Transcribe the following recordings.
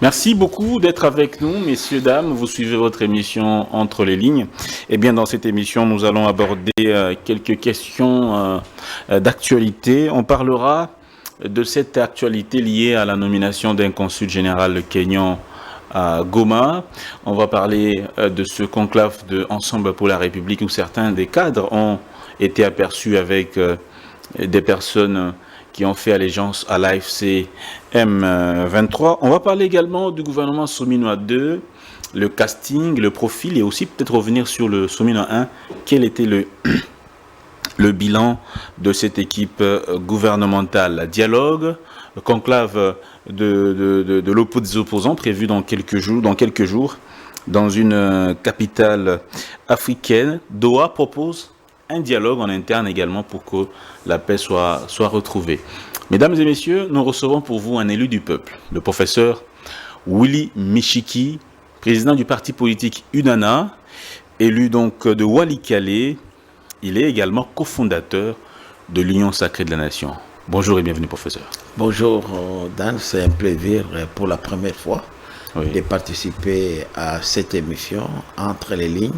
Merci beaucoup d'être avec nous, messieurs, dames. Vous suivez votre émission Entre les lignes. Eh bien, dans cette émission, nous allons aborder quelques questions d'actualité. On parlera de cette actualité liée à la nomination d'un consul général kényan à Goma. On va parler de ce conclave de Ensemble pour la République où certains des cadres ont été aperçus avec des personnes qui ont fait allégeance à l'AFC M23. On va parler également du gouvernement Sominois 2, le casting, le profil et aussi peut-être revenir sur le Sominois 1. Quel était le bilan de cette équipe gouvernementale? Dialogue, conclave de l'opposition opposants prévu dans quelques jours dans une capitale africaine. Doha propose un dialogue en interne également pour que la paix soit retrouvée. Mesdames et messieurs, nous recevons pour vous un élu du peuple, le professeur Willy Michiki, président du parti politique UNANA, élu donc de Walikale. Il est également cofondateur de l'Union sacrée de la nation. Bonjour et bienvenue, professeur. Bonjour Dan, c'est un plaisir pour la première fois de participer à cette émission Entre les lignes.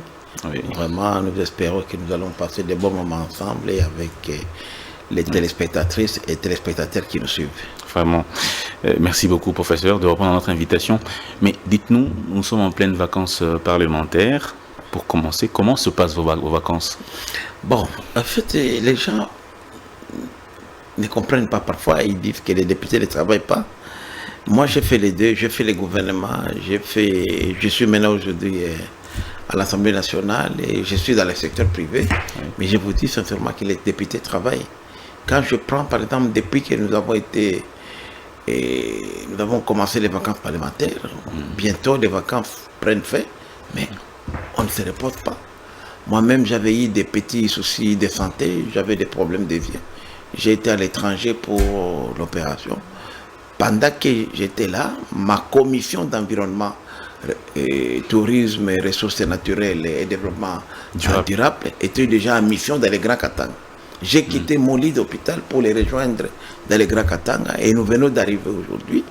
Oui. Vraiment, nous espérons que nous allons passer de bons moments ensemble et avec les téléspectatrices et téléspectateurs qui nous suivent. Vraiment. Merci beaucoup, professeur, de reprendre notre invitation. Mais dites-nous, nous sommes en pleine vacances parlementaires. Pour commencer, comment se passent vos vacances? Bon, en fait, les gens ne comprennent pas parfois. Ils disent que les députés ne travaillent pas. Moi, j'ai fait les deux. J'ai fait le gouvernement. Je suis maintenant aujourd'hui à l'Assemblée nationale et je suis dans le secteur privé. Oui. Mais je vous dis sincèrement que les députés travaillent. Quand je prends par exemple depuis que nous avons commencé les vacances parlementaires, bientôt les vacances prennent fin, mais on ne se repose pas. Moi-même j'avais eu des petits soucis de santé, j'avais des problèmes de vie. J'ai été à l'étranger pour l'opération. Pendant que j'étais là, ma commission d'environnement, tourisme, ressources naturelles et développement durable était déjà en mission dans les Grands Katanga. J'ai quitté mon lit d'hôpital pour les rejoindre dans les Grands Katanga et nous venons d'arriver aujourd'hui.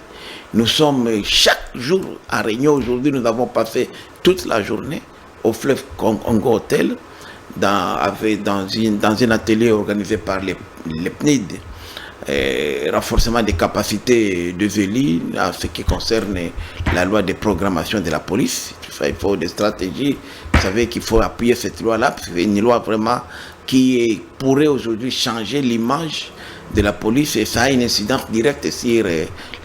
Nous sommes chaque jour en réunion. Aujourd'hui, nous avons passé toute la journée au fleuve Congo Hotel dans un atelier organisé par les PNID. Renforcement des capacités de Zélie en ce qui concerne la loi de programmation de la police. Il faut des stratégies. Vous savez qu'il faut appuyer cette loi-là, c'est une loi vraiment qui pourrait aujourd'hui changer l'image de la police et ça a une incidence directe sur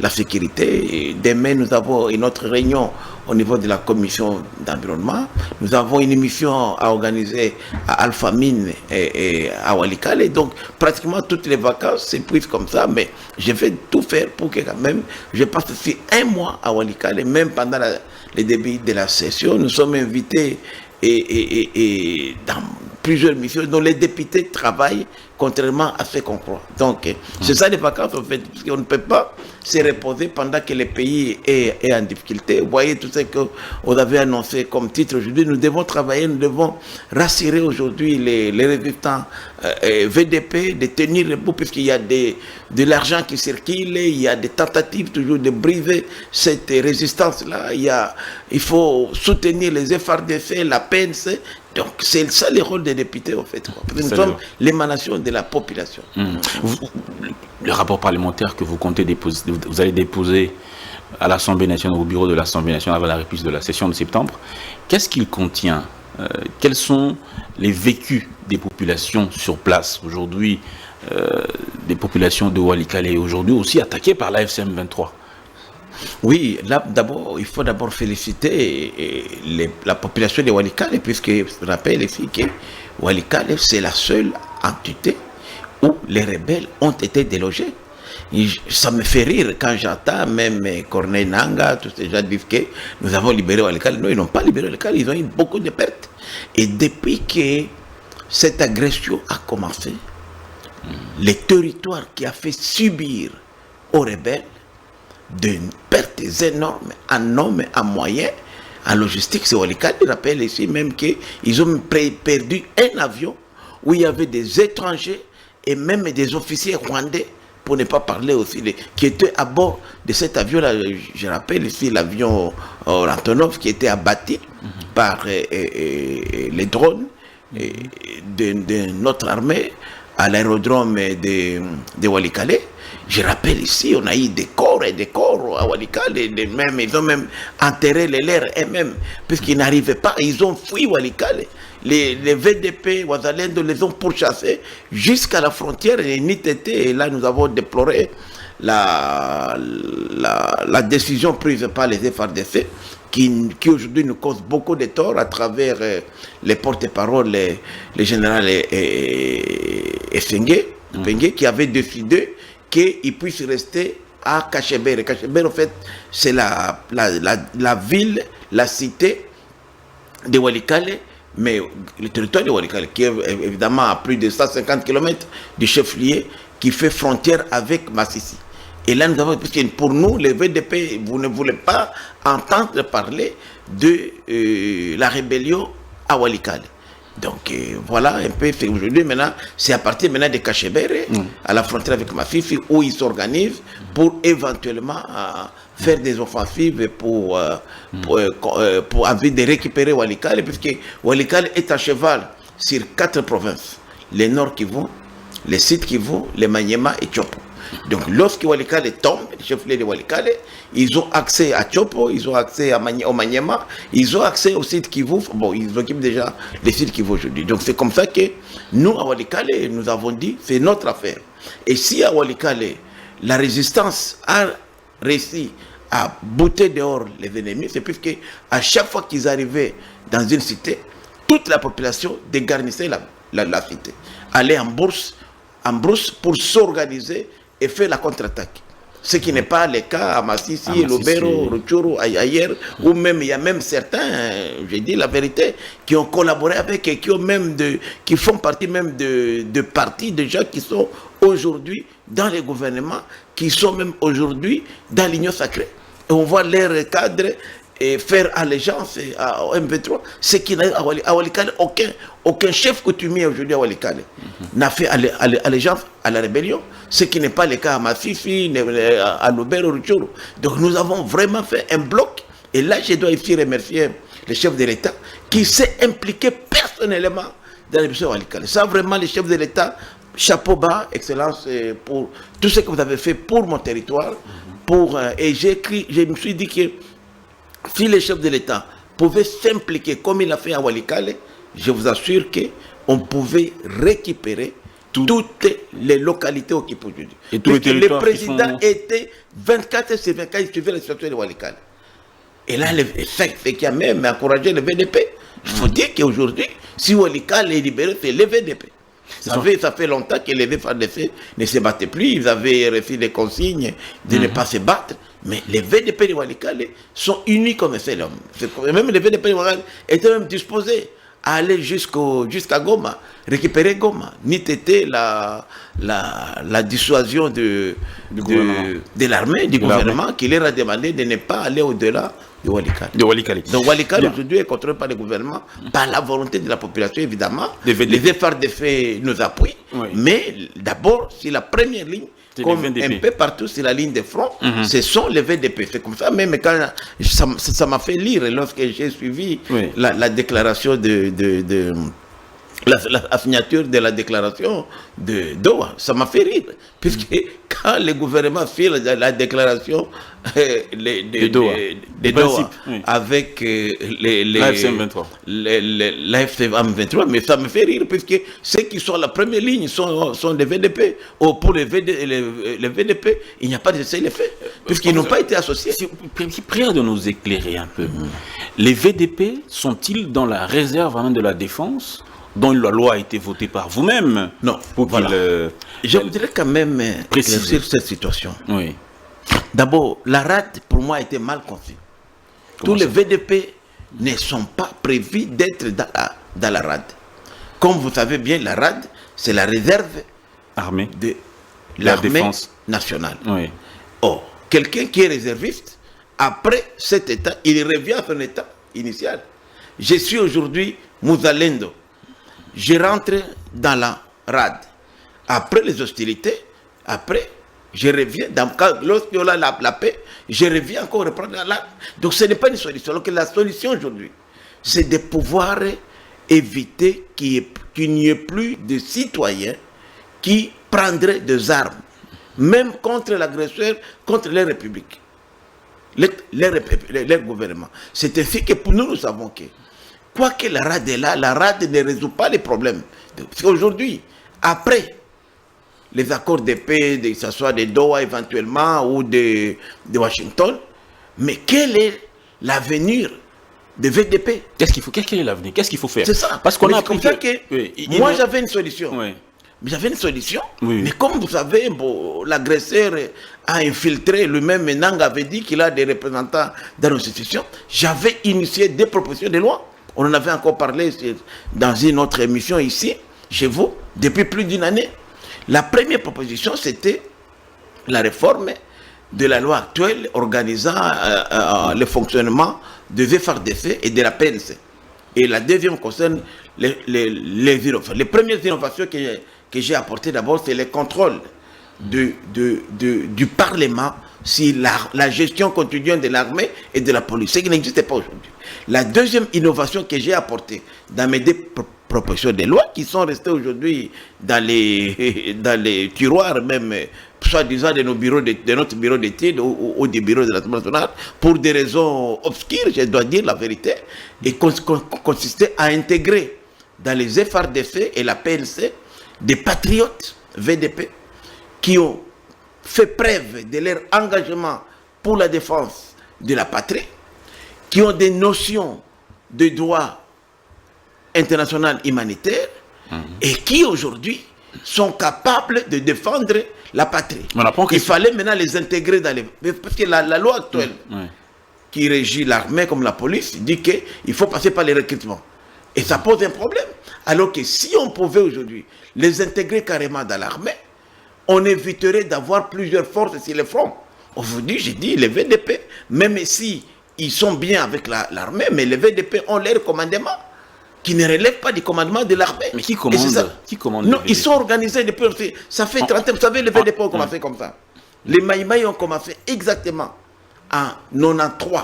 la sécurité. Et demain, nous avons une autre réunion au niveau de la commission d'environnement. Nous avons une émission à organiser à Alpha Mine et à Walikale. Donc, pratiquement toutes les vacances s'épuisent comme ça, mais je vais tout faire pour que quand même, je passe aussi un mois à Walikale, même pendant le début de la session. Nous sommes invités et dans plusieurs missions dont les députés travaillent contrairement à ce qu'on croit. Donc, c'est ça les vacances, en fait, parce qu'on ne peut pas se reposer pendant que le pays est en difficulté. Vous voyez tout ce que vous avez annoncé comme titre aujourd'hui. Nous devons travailler, nous devons rassurer aujourd'hui les résistants VDP de tenir le bout, puisqu'il y a de l'argent qui circule, il y a des tentatives toujours de briser cette résistance-là. Il faut soutenir les FRDC, la PNC. Donc, c'est ça le rôle des députés, en fait. Nous sommes l'émanation de la population. Le rapport parlementaire que vous comptez déposer, vous allez déposer à l'Assemblée nationale, au bureau de l'Assemblée nationale avant la reprise de la session de septembre, qu'est-ce qu'il contient? Quels sont les vécus des populations sur place aujourd'hui, des populations de Walikale, aujourd'hui aussi attaquées par l'AFC M23? Oui, là, d'abord, il faut d'abord féliciter la population de Walikale, puisque je rappelle ici que Walikale, c'est la seule entité où les rebelles ont été délogés. Ça me fait rire quand j'entends même Corneille Nanga, tous ces gens disent que nous avons libéré Walikale. Non, ils n'ont pas libéré Walikale, ils ont eu beaucoup de pertes. Et depuis que cette agression a commencé, les territoires qui a fait subir aux rebelles de pertes énormes en hommes, en moyens, en logistique, c'est Walikale. Je rappelle ici même qu'ils ont perdu un avion où il y avait des étrangers et même des officiers rwandais pour ne pas parler aussi qui étaient à bord de cet avion-là. Je rappelle ici l'avion Antonov qui était abattu par les drones de notre armée à l'aérodrome de Walikale. Je rappelle ici, on a eu des corps et des corps à Walikale, ils ont même enterré les leurs eux-mêmes, puisqu'ils n'arrivaient pas, ils ont fui Walikale. Les VDP, Ouazalendo les ont pourchassés jusqu'à la frontière de Nitete, et là nous avons déploré la décision prise par les FARDC, qui aujourd'hui nous cause beaucoup de tort à travers les porte-paroles, les généraux Efenge, qui avaient décidé qu'il puisse rester à Kachebere. Kachebere, en fait, c'est la ville, la cité de Walikale, mais le territoire de Walikale, qui est évidemment à plus de 150 km du chef-lieu, qui fait frontière avec Massissi. Et là, nous avons, parce que pour nous, les VDP, vous ne voulez pas entendre parler de la rébellion à Walikale. Donc voilà un peu, aujourd'hui maintenant, c'est à partir maintenant de Kachebere, à la frontière avec Mafifi, où ils s'organisent pour éventuellement faire des offensives pour envie de récupérer Walikale, puisque Walikale est à cheval sur 4 provinces, les Nord Kivu, les Sud Kivu, les Maniema et Tchopo. Donc lorsque Walikale tombe, les chefs-lieux de Walikale, ils ont accès à Tchopo, ils ont accès au Maniema, ils ont accès au Sud Kivu. Bon, ils occupent déjà les Sud Kivu aujourd'hui. Donc c'est comme ça que nous, à Walikale, nous avons dit, c'est notre affaire. Et si à Walikale, la résistance a réussi à bouter dehors les ennemis, c'est puisque à chaque fois qu'ils arrivaient dans une cité, toute la population dégarnissait la cité, allait en brousse pour s'organiser et faire la contre-attaque. Ce qui n'est pas le cas à Massissi, Lobero, Rutshuru, ailleurs, où même il y a même certains, je dis la vérité, qui ont collaboré avec et qui font partie même de partis de gens qui sont aujourd'hui dans les gouvernements, qui sont même aujourd'hui dans l'Union sacrée. Et on voit leurs cadres et faire allégeance au M23, ce qui n'a à Walikale, aucun chef coutumier aujourd'hui à Walikale n'a fait allégeance à la rébellion, ce qui n'est pas le cas à Mafifi, à Lubero, Rutshuru. Donc nous avons vraiment fait un bloc, et là je dois ici remercier le chef de l'État qui s'est impliqué personnellement dans la rébellion à Walikale. Ça vraiment, les chefs de l'État, chapeau bas, excellence pour tout ce que vous avez fait pour mon territoire. Et je me suis dit que si les chefs de l'État pouvaient s'impliquer comme il a fait à Walikale, je vous assure qu'on pouvait récupérer toutes les localités occupées aujourd'hui. Et tous les présidents étaient 24 sur 24, ils suivaient la situation de Walikale. Et là, ce qui a même encouragé le VDP. Il faut dire qu'aujourd'hui, si Walikale est libéré, c'est le VDP. Ça fait longtemps que les FARDC ne se battaient plus, ils avaient reçu des consignes de ne pas se battre. Mais les VDP de Walikale sont unis comme un seul homme. Même les VDP de Walikale étaient même disposés à aller jusqu'à Goma, récupérer Goma. Nitete la dissuasion de l'armée, du gouvernement, qui leur a demandé de ne pas aller au-delà de Walikale. Donc Walikale aujourd'hui est contrôlé par le gouvernement, par la volonté de la population évidemment. Les FARDC nous appuient, mais d'abord c'est la première ligne, comme un peu partout sur la ligne de front, ce sont les VDP. C'est comme ça, même quand ça m'a fait lire lorsque j'ai suivi la déclaration la signature de la déclaration de Doha. Ça m'a fait rire, puisque quand le gouvernement fait la déclaration de Doha avec l'AFC M23, mais ça me fait rire, puisque ceux qui sont à la première ligne sont des VDP. Pour les VDP, il n'y a pas de cessez-le-feu, puisqu'ils n'ont pas été associés. Prière de nous éclairer un peu. Les VDP sont-ils dans la réserve de la défense dont la loi a été votée par vous-même? Non. Je voudrais quand même préciser cette situation. Oui. D'abord, la RAD, pour moi, a été mal conçue. Tous les VDP ne sont pas prévus d'être dans la RAD. Comme vous savez bien, la RAD, c'est la réserve armée de l'armée nationale. Oui. Or, quelqu'un qui est réserviste, après cet état, il revient à son état initial. Je suis aujourd'hui Mouzalendo. Je rentre dans la RAD. Après les hostilités, après je reviens, lorsqu'il y a la paix, je reviens encore reprendre la... Donc ce n'est pas une solution. Donc la solution aujourd'hui, c'est de pouvoir éviter qu'il n'y ait plus de citoyens qui prendraient des armes, même contre l'agresseur, contre les républiques, les gouvernements. C'est ainsi que pour nous, nous savons que, quoi que la RAD est là, la RAD ne résout pas les problèmes. Parce qu'aujourd'hui, après les accords de paix, que ce soit de Doha éventuellement ou de Washington, mais quel est l'avenir de VDP? Quel est l'avenir? Qu'est-ce qu'il faut faire? C'est ça. Parce qu'on a appris que moi j'avais une solution. Oui. J'avais une solution, oui. Mais comme vous savez, l'agresseur a infiltré, lui-même Nang avait dit qu'il a des représentants dans nos institutions. J'avais initié des propositions de loi. On en avait encore parlé dans une autre émission ici, chez vous, depuis plus d'une année. La première proposition, c'était la réforme de la loi actuelle organisant le fonctionnement des FARDC et de la PNC. Et la deuxième concerne les innovations. Les premières innovations que j'ai apportées d'abord, c'est le contrôle du Parlement sur la gestion quotidienne de l'armée et de la police, ce qui n'existait pas aujourd'hui. La deuxième innovation que j'ai apportée dans mes deux propositions de loi, qui sont restées aujourd'hui dans les tiroirs même, soi-disant de notre bureau d'études ou des bureaux de l'Assemblée nationale, pour des raisons obscures, je dois dire la vérité, et consistait à intégrer dans les FARDC et la PNC des patriotes VDP qui ont fait preuve de leur engagement pour la défense de la patrie, qui ont des notions de droit international humanitaire et qui aujourd'hui sont capables de défendre la patrie. Il fallait maintenant les intégrer dans les... Parce que la loi actuelle qui régit l'armée comme la police dit qu'il faut passer par les recrutements. Et ça pose un problème. Alors que si on pouvait aujourd'hui les intégrer carrément dans l'armée, on éviterait d'avoir plusieurs forces sur le front. Aujourd'hui, j'ai dit, les VDP, même si ils sont bien avec l'armée, mais les VDP ont leur commandement qui ne relève pas du commandement de l'armée. Mais qui commande Non, ils sont organisés depuis... Ça fait 30 ans. Vous savez, les VDP ont commencé comme ça. Les Maïmaï ont commencé exactement en 93,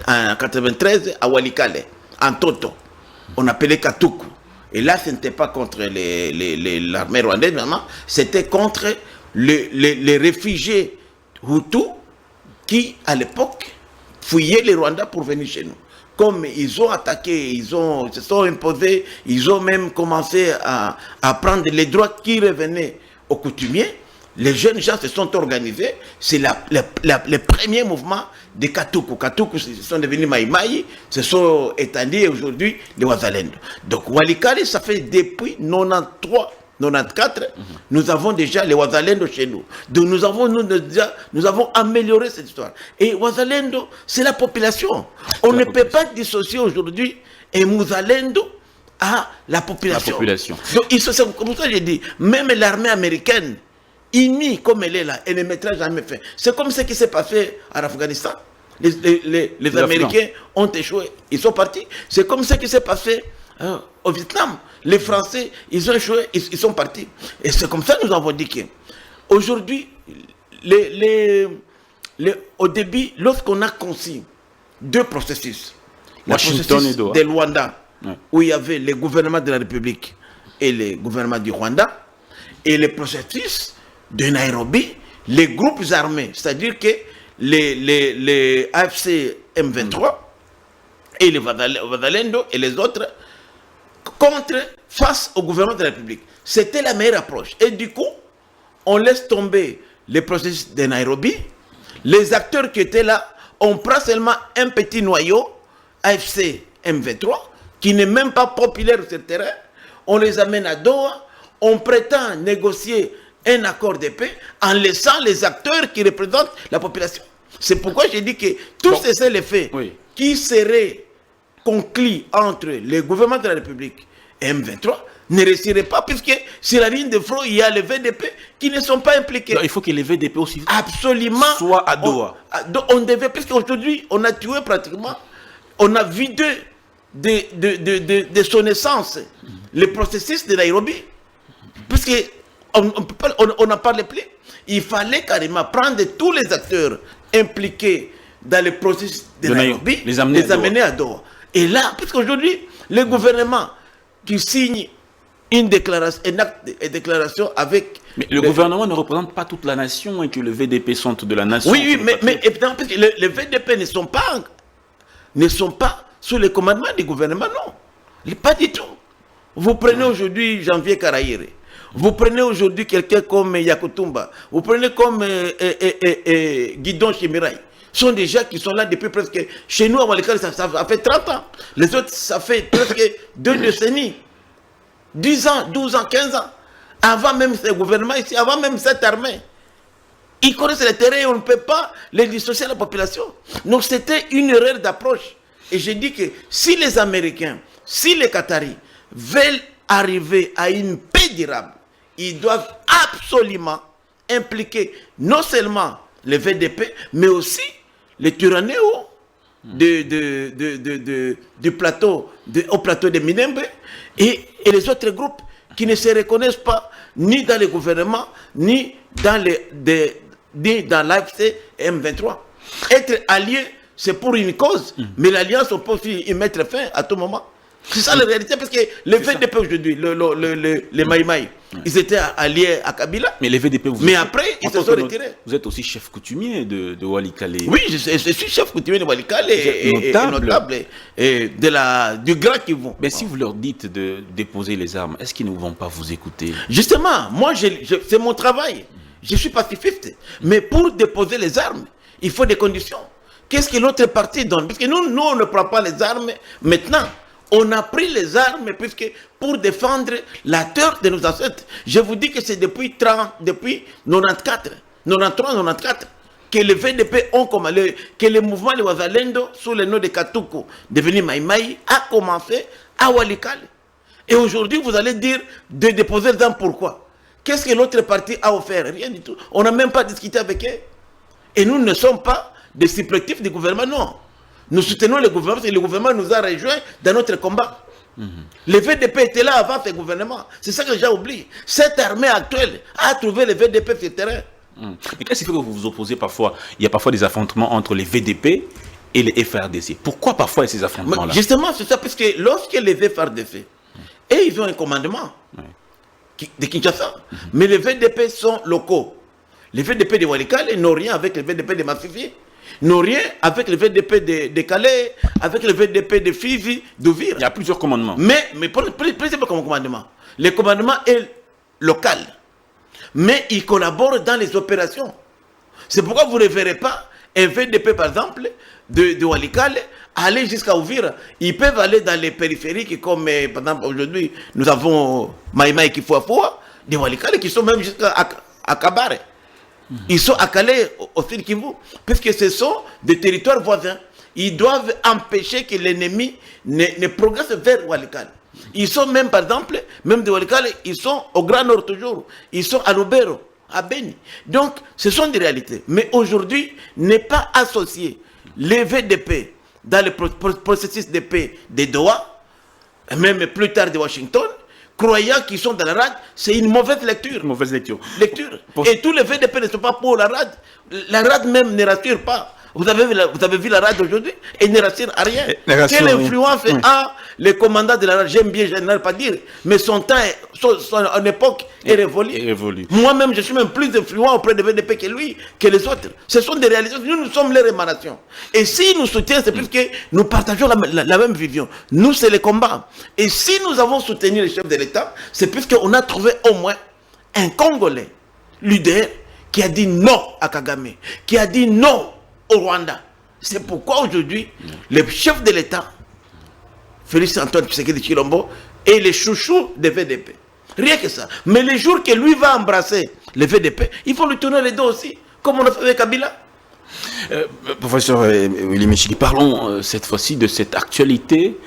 en 93 à Walikale, en Toto. On appelait Katuku. Et là, ce n'était pas contre l'armée rwandaise, c'était contre les réfugiés Hutus qui, à l'époque, fouillaient les Rwandais pour venir chez nous. Comme ils ont attaqué, ils se sont imposés, ils ont même commencé à prendre les droits qui revenaient aux coutumiers, les jeunes gens se sont organisés. C'est le premier mouvement de Katuku. Katuku sont devenus Maïmaï, se sont étendus aujourd'hui les Wazalendo. Donc Walikale, ça fait depuis 93, 94, nous avons déjà les Wazalendo chez nous. Donc nous avons amélioré cette histoire. Et Wazalendo, c'est la population. On ne peut pas dissocier aujourd'hui un Wazalendo à la population. Donc c'est comme ça que j'ai dit, même l'armée américaine, unie comme elle est là, elle ne mettra jamais fin. C'est comme ce qui s'est passé en Afghanistan. Les Américains ont échoué, ils sont partis. C'est comme ce qui s'est passé au Vietnam. Les Français, ils ont échoué, ils sont partis. Et c'est comme ça que nous avons dit qu'aujourd'hui, au début, lorsqu'on a conçu deux processus, le processus de Rwanda, où il y avait le gouvernement de la République et le gouvernement du Rwanda, et le processus de Nairobi, les groupes armés, c'est-à-dire que les AFC M23 et les Wazalendo et les autres face au gouvernement de la République. C'était la meilleure approche. Et du coup, on laisse tomber les processus de Nairobi. Les acteurs qui étaient là, on prend seulement un petit noyau, AFC M23, qui n'est même pas populaire sur le terrain. On les amène à Doha. On prétend négocier un accord de paix en laissant les acteurs qui représentent la population. C'est pourquoi j'ai dit que tous ces effets qui seraient conclus entre le gouvernement de la République et M23 ne réussiraient pas, puisque sur la ligne de front, il y a les VDP qui ne sont pas impliqués. Donc, il faut que les VDP aussi soient à Doha. On devait, puisqu'aujourd'hui, on a tué pratiquement, on a vidé de son essence le processus de Nairobi. Puisque on n'en parlait plus. Il fallait carrément prendre tous les acteurs impliqués dans le processus de Nairobi, les amener à Doha. Et là, parce qu'aujourd'hui, le gouvernement qui signe une déclaration avec... Mais le gouvernement ne représente pas toute la nation et que le VDP sont de la nation. Oui, mais évidemment, parce que les VDP ne sont pas sous le commandement du gouvernement, non. Pas du tout. Vous prenez aujourd'hui Janvier Karayere, vous prenez aujourd'hui quelqu'un comme Yakutumba, vous prenez comme Guidon Chimirai. Ce sont des gens qui sont là depuis presque... Chez nous, à Walikale, ça fait 30 ans. Les autres, ça fait presque 2 décennies. 10 ans, 12 ans, 15 ans. Avant même ce gouvernement ici, avant même cette armée. Ils connaissent le terrain et on ne peut pas les dissocier à la population. Donc c'était une erreur d'approche. Et j'ai dit que si les Américains, si les Qataris veulent arriver à une paix durable, ils doivent absolument impliquer non seulement les VDP, mais aussi les Tyrannéos du plateau, au plateau de Minembwe et les autres groupes qui ne se reconnaissent pas ni dans le gouvernement, ni dans l'AFC M23. Être allié, c'est pour une cause, mais l'alliance, on peut aussi y mettre fin à tout moment. C'est ça la réalité, parce que les VDP aujourd'hui, les Maïmaï, ils étaient alliés à Kabila. Mais les VDP, après, ils se sont retirés. Vous êtes aussi chef coutumier de Walikale. Oui, je suis chef coutumier de Walikale et notable du Grand Kivu. Mais si vous leur dites de déposer les armes, est-ce qu'ils ne vont pas vous écouter? Justement, moi, c'est mon travail. Je suis pacifiste. Mais pour déposer les armes, il faut des conditions. Qu'est-ce que l'autre partie donne? Parce que nous, on ne prend pas les armes maintenant. On a pris les armes pour défendre la terre de nos ancêtres. Je vous dis que c'est depuis 94, 93, que les VDP ont commencé, que le mouvement de Wazalendo, sous le nom de Katuko, devenu Maïmaï, a commencé à Walikale. Et aujourd'hui, vous allez dire de déposer les armes, pourquoi? Qu'est-ce que l'autre partie a offert? Rien du tout. On n'a même pas discuté avec eux. Et nous ne sommes pas des supplétifs du gouvernement, non. Nous soutenons le gouvernement parce que le gouvernement nous a rejoints dans notre combat. Les VDP étaient là avant ce gouvernement. C'est ça que les gens oublient. Cette armée actuelle a trouvé les VDP sur le terrain. Mais qu'est-ce qui fait que vous vous opposez parfois? Il y a parfois des affrontements entre les VDP et les FRDC. Pourquoi parfois ces affrontements-là? Justement, c'est ça, parce que lorsque les FRDC, et ils ont un commandement de Kinshasa, mais les VDP sont locaux. Les VDP de Walikale n'ont rien avec les VDP de Massifié. N'ont rien avec le VDP de Calais, avec le VDP de Fizi, d'Ouvir. Il y a plusieurs commandements. Mais plusieurs commandements. Le commandement est local. Mais il collabore dans les opérations. C'est pourquoi vous ne verrez pas un VDP, par exemple, de Walikale, aller jusqu'à Ouvir. Ils peuvent aller dans les périphériques, comme par exemple aujourd'hui, nous avons Maïmaï qui Kifuafua, de Walikale, qui sont même jusqu'à Kabare. Ils sont à Calais, au Sud Kivu, puisque ce sont des territoires voisins. Ils doivent empêcher que l'ennemi ne progresse vers Walikale. Ils sont même, par exemple, même de Walikale, ils sont au Grand Nord toujours. Ils sont à Lubero, à Beni. Donc, ce sont des réalités. Mais aujourd'hui, ne pas associer les VDP dans le processus de paix de Doha, même plus tard de Washington, croyant qu'ils sont dans la rade, c'est une mauvaise lecture. Mauvaise lecture. Et tous les VDP ne sont pas pour la rade. La rade même ne rassure pas. Vous avez vu la rade aujourd'hui et ne rassure à rien. Quelle influence a le commandant de la rade? J'aime bien, je n'arrive pas dire, mais son temps, son époque est révolue. Moi-même, je suis même plus influent auprès de VDP que lui, que les autres. Ce sont des réalisations. Nous sommes les émanations. Et si nous soutiennent, c'est plus que nous partageons la même vision. Nous, c'est le combat. Et si nous avons soutenu les chefs de l'État, c'est plus qu'on a trouvé au moins un Congolais, l'UDR, qui a dit non à Kagame, qui a dit non au Rwanda. C'est pourquoi aujourd'hui, les chefs de l'État, Félix Antoine Tshisekedi Tshilombo, et les chouchous des VDP. Rien que ça. Mais les jours que lui va embrasser les VDP, il faut lui tourner les dos aussi, comme on a fait avec Kabila. Professeur Willy Michiki, parlons cette fois-ci de cette actualité.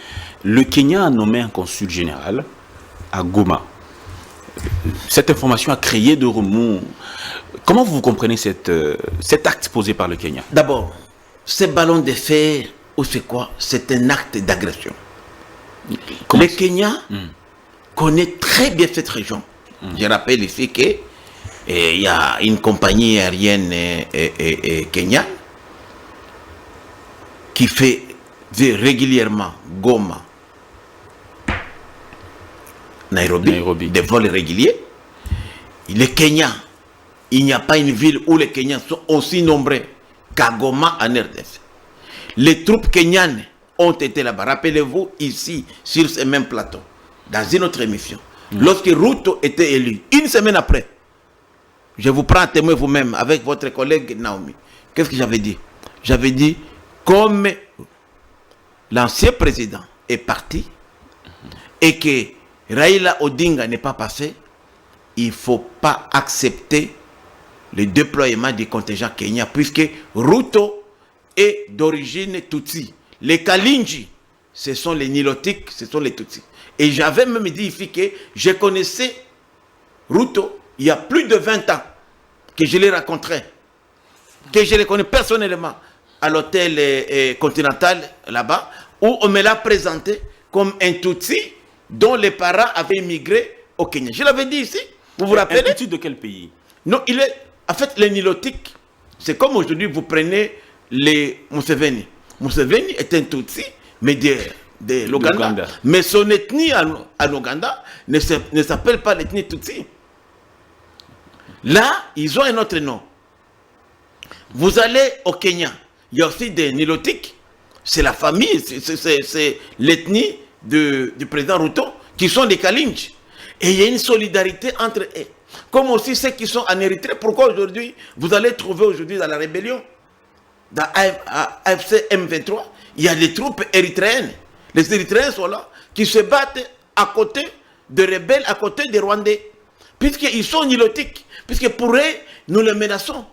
Le Kenya a nommé un consul général à Goma. Cette information a créé de remous. Comment vous comprenez cet acte posé par le Kenya? D'abord, ce ballon de fer, ou c'est quoi? C'est un acte d'agression. Le Kenya connaît très bien cette région. Je rappelle ici qu'il y a une compagnie aérienne kenyane qui fait régulièrement Goma, Nairobi, des vols réguliers. Le Kenya, il n'y a pas une ville où les Kenyans sont aussi nombreux qu'à Goma en RDC. Les troupes kenyanes ont été là-bas. Rappelez-vous, ici, sur ce même plateau, dans une autre émission, lorsque Ruto était élu, une semaine après, je vous prends à témoin vous-même avec votre collègue Naomi. Qu'est-ce que j'avais dit? J'avais dit, comme l'ancien président est parti et que Raila Odinga n'est pas passé, il ne faut pas accepter le déploiement du contingent kenyan, puisque Ruto est d'origine Tutsi. Les Kalinji, ce sont les Nilotiques, ce sont les Tutsis. Et j'avais même dit ici que je connaissais Ruto il y a plus de 20 ans, que je l'ai rencontré, que je le connais personnellement à l'hôtel Continental là-bas, où on me l'a présenté comme un Tutsi dont les parents avaient immigré au Kenya. Je l'avais dit ici, vous vous rappelez? Un Tutsi de quel pays? Non, il est... En fait, les Nilotiques, c'est comme aujourd'hui, vous prenez les Museveni. Museveni est un Tutsi, mais de l'Ouganda. Mais son ethnie en Ouganda ne s'appelle pas l'ethnie Tutsi. Là, ils ont un autre nom. Vous allez au Kenya, il y a aussi des Nilotiques. C'est la famille, c'est l'ethnie du président Ruto, qui sont des Kalinji. Et il y a une solidarité entre eux. Comme aussi ceux qui sont en Érythrée. Pourquoi aujourd'hui, vous allez trouver aujourd'hui dans la rébellion, dans AFC M23, il y a des troupes érythréennes. Les Érythréens sont là, qui se battent à côté de rebelles, à côté des Rwandais. Puisqu'ils sont nilotiques. Puisque pour eux, nous les menaçons.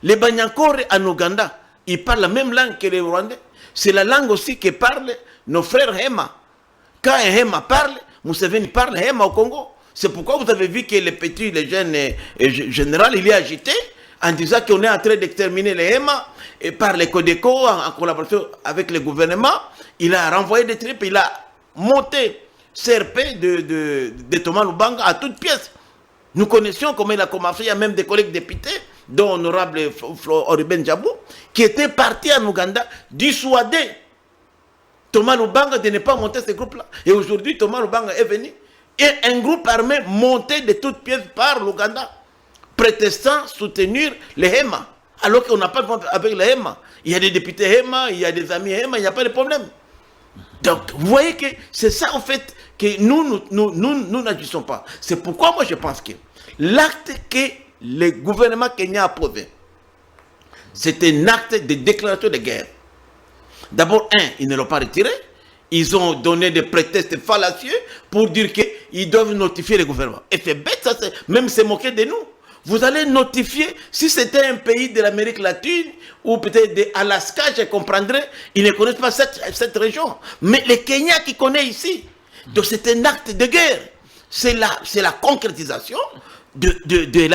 Les Banyankore en Ouganda, ils parlent la même langue que les Rwandais. C'est la langue aussi que parlent nos frères Hema. Quand un Hema parle, Museveni parle Hema au Congo. C'est pourquoi vous avez vu que le jeune général, il est agité en disant qu'on est en train d'exterminer les Hema et par les Codeco en collaboration avec le gouvernement. Il a renvoyé des troupes, il a monté CRP de Thomas Lubanga à toute pièce. Nous connaissions comment il a commencé. Il y a même des collègues députés, dont honorable Oriben Djabou, qui étaient partis en Ouganda dissuader Thomas Lubanga de ne pas monter ce groupe-là. Et aujourd'hui, Thomas Lubanga est venu. Et un groupe armé monté de toutes pièces par l'Ouganda, prétestant soutenir les Hema. Alors qu'on n'a pas de problème avec les Hema. Il y a des députés Hema, il y a des amis Hema, il n'y a pas de problème. Donc, vous voyez que c'est ça, en fait, que nous n'agissons pas. C'est pourquoi moi je pense que l'acte que le gouvernement kenyan a posé, c'est un acte de déclaration de guerre. D'abord, ils ne l'ont pas retiré. Ils ont donné des prétextes fallacieux pour dire qu'ils doivent notifier le gouvernement. Et c'est bête, ça, même se moquer de nous. Vous allez notifier, si c'était un pays de l'Amérique latine, ou peut-être d'Alaska, je comprendrais, ils ne connaissent pas cette région. Mais les Kenyans qui connaissent ici, donc c'est un acte de guerre. C'est la concrétisation de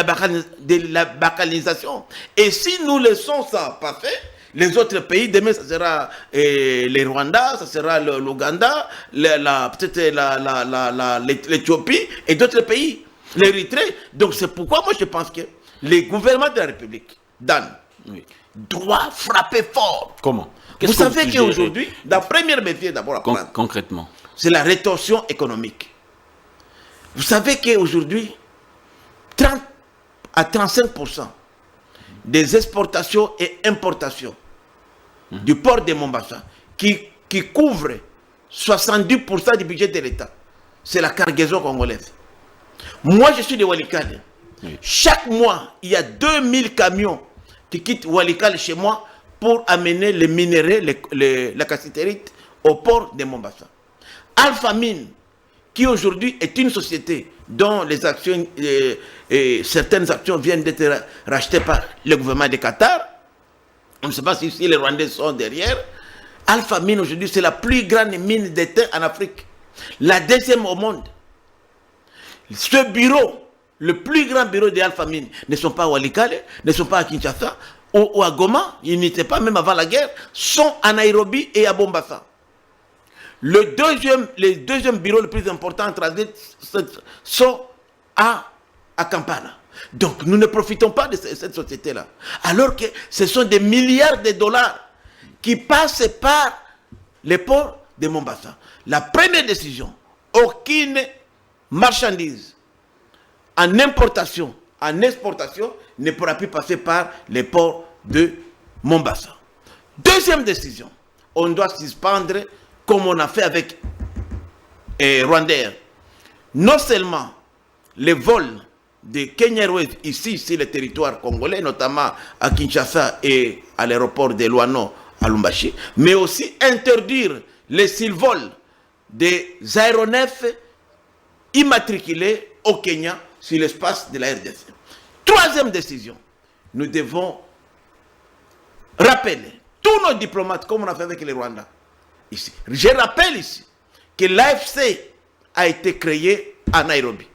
la balkanisation. Et si nous laissons ça passer, les autres pays, demain, ça sera les Rwanda, ça sera l'Ouganda, peut-être l'Éthiopie et d'autres pays, l'Érythrée. Donc c'est pourquoi moi je pense que le gouvernement de la République, Dan, doit frapper fort. Comment? Vous savez qu'aujourd'hui, la première métier d'abord à prendre, concrètement, c'est la rétorsion économique. Vous savez qu'aujourd'hui, 30 à 35% des exportations et importations du port de Mombasa, qui couvre 70% du budget de l'État, c'est la cargaison congolaise. Moi, je suis de Walikale. Oui. Chaque mois, il y a 2000 camions qui quittent Walikale chez moi pour amener les minéraux, la cassiterite, au port de Mombasa. Alpha Mine, qui aujourd'hui est une société dont les actions, certaines actions viennent d'être rachetées par le gouvernement de Qatar. On ne sait pas si les Rwandais sont derrière. Alpha Mine aujourd'hui, c'est la plus grande mine d'étain en Afrique. La deuxième au monde. Ce bureau, le plus grand bureau de Alpha Mine, ne sont pas à Walikale, ne sont pas à Kinshasa ou à Goma, ils n'étaient pas même avant la guerre, sont à Nairobi et à Mombasa. Le deuxième bureau le plus important en transit sont à Kampala. Donc nous ne profitons pas de cette société-là. Alors que ce sont des milliards de dollars qui passent par les ports de Mombasa. La première décision, aucune marchandise en importation, en exportation, ne pourra plus passer par les ports de Mombasa. Deuxième décision, on doit suspendre, comme on a fait avec Rwandair, non seulement les vols de Kenya Airways ici sur le territoire congolais, notamment à Kinshasa et à l'aéroport de Luano à Lumbashi, mais aussi interdire les survols des aéronefs immatriculés au Kenya sur l'espace de la RDC. Troisième décision, nous devons rappeler tous nos diplomates, comme on a fait avec les Rwandais ici. Je rappelle ici que l'AFC a été créé à Nairobi.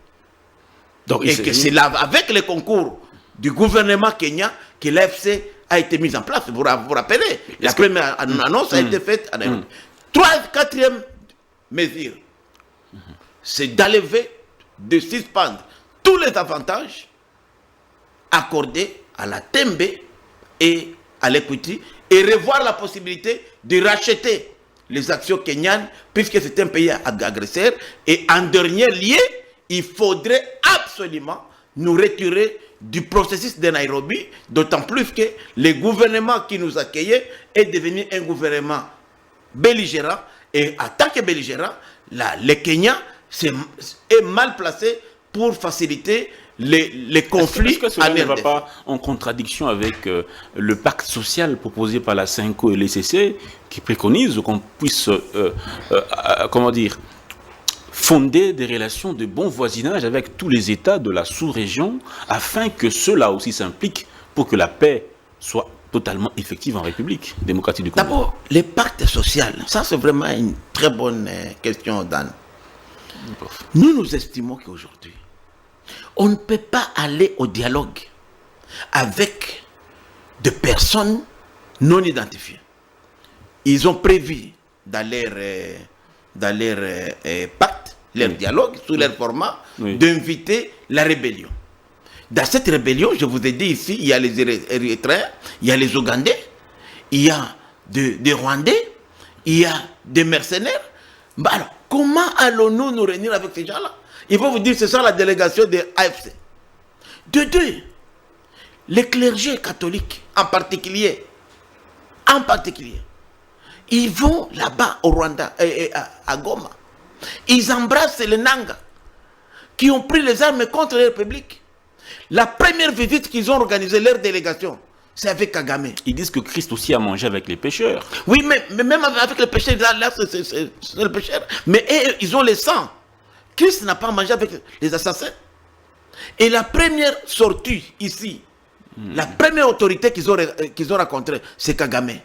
Donc, et que c'est là, avec le concours du gouvernement kenyan, que l'AFC a été mise en place. Vous vous rappelez, la première annonce a été faite à Nairobi. Quatrième mesure, c'est d'enlever, de suspendre tous les avantages accordés à la Tembe et à l'Equity et revoir la possibilité de racheter les actions kenyanes puisque c'est un pays agresseur. Et en dernier lieu, il faudrait absolument nous retirer du processus de Nairobi, d'autant plus que le gouvernement qui nous accueillait est devenu un gouvernement belligérant. Et en tant que belligérant, le Kenya est mal placé pour faciliter les conflits. Est-ce que cela ne va pas en contradiction avec le pacte social proposé par la CENCO et l'ECC qui préconise qu'on puisse, comment dire, fonder des relations de bon voisinage avec tous les États de la sous-région afin que ceux-là aussi s'impliquent pour que la paix soit totalement effective en République démocratique du Congo? D'abord, les pactes sociaux, ça c'est vraiment une très bonne question, Dan. Nous estimons qu'aujourd'hui, on ne peut pas aller au dialogue avec des personnes non identifiées. Ils ont prévu dans leur pacte, leur dialogue, sous leur format, d'inviter la rébellion. Dans cette rébellion, je vous ai dit ici, il y a les Érythréens, il y a les Ougandais, il y a des Rwandais, il y a des mercenaires. Bah alors, comment allons-nous nous réunir avec ces gens-là? Il faut vous dire, c'est ça la délégation de AFC. De deux, les clergés catholiques, en particulier, ils vont là-bas au Rwanda, à Goma. Ils embrassent les Nanga, qui ont pris les armes contre la République. La première visite qu'ils ont organisée, leur délégation, c'est avec Kagame. Ils disent que Christ aussi a mangé avec les pécheurs. Oui, mais même avec les pécheurs, là, c'est le pécheur. Mais ils ont le sang. Christ n'a pas mangé avec les assassins. Et la première sortie ici, la première autorité qu'ils ont rencontrée, c'est Kagame.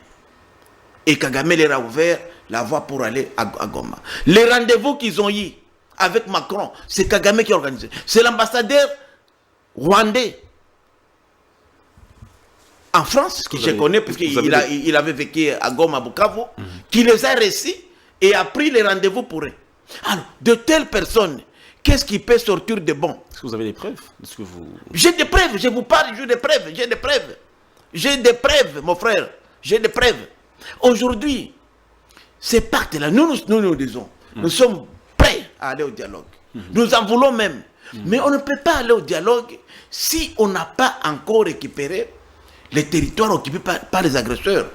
Et Kagame leur a ouvert la voie pour aller à Goma. Les rendez-vous qu'ils ont eu avec Macron, c'est Kagame qui a organisé. C'est l'ambassadeur rwandais en France, que je connais, parce qu'il avait vécu à Goma, Bukavu, qui les a reçus et a pris les rendez-vous pour eux. Alors, de telles personnes, qu'est-ce qui peut sortir de bon? Est-ce que vous avez des preuves? J'ai des preuves, je vous parle, j'ai des preuves, mon frère, j'ai des preuves. Aujourd'hui, ces pactes-là, nous disons, nous sommes prêts à aller au dialogue. Nous en voulons même. Mais on ne peut pas aller au dialogue si on n'a pas encore récupéré les territoires occupés par les agresseurs.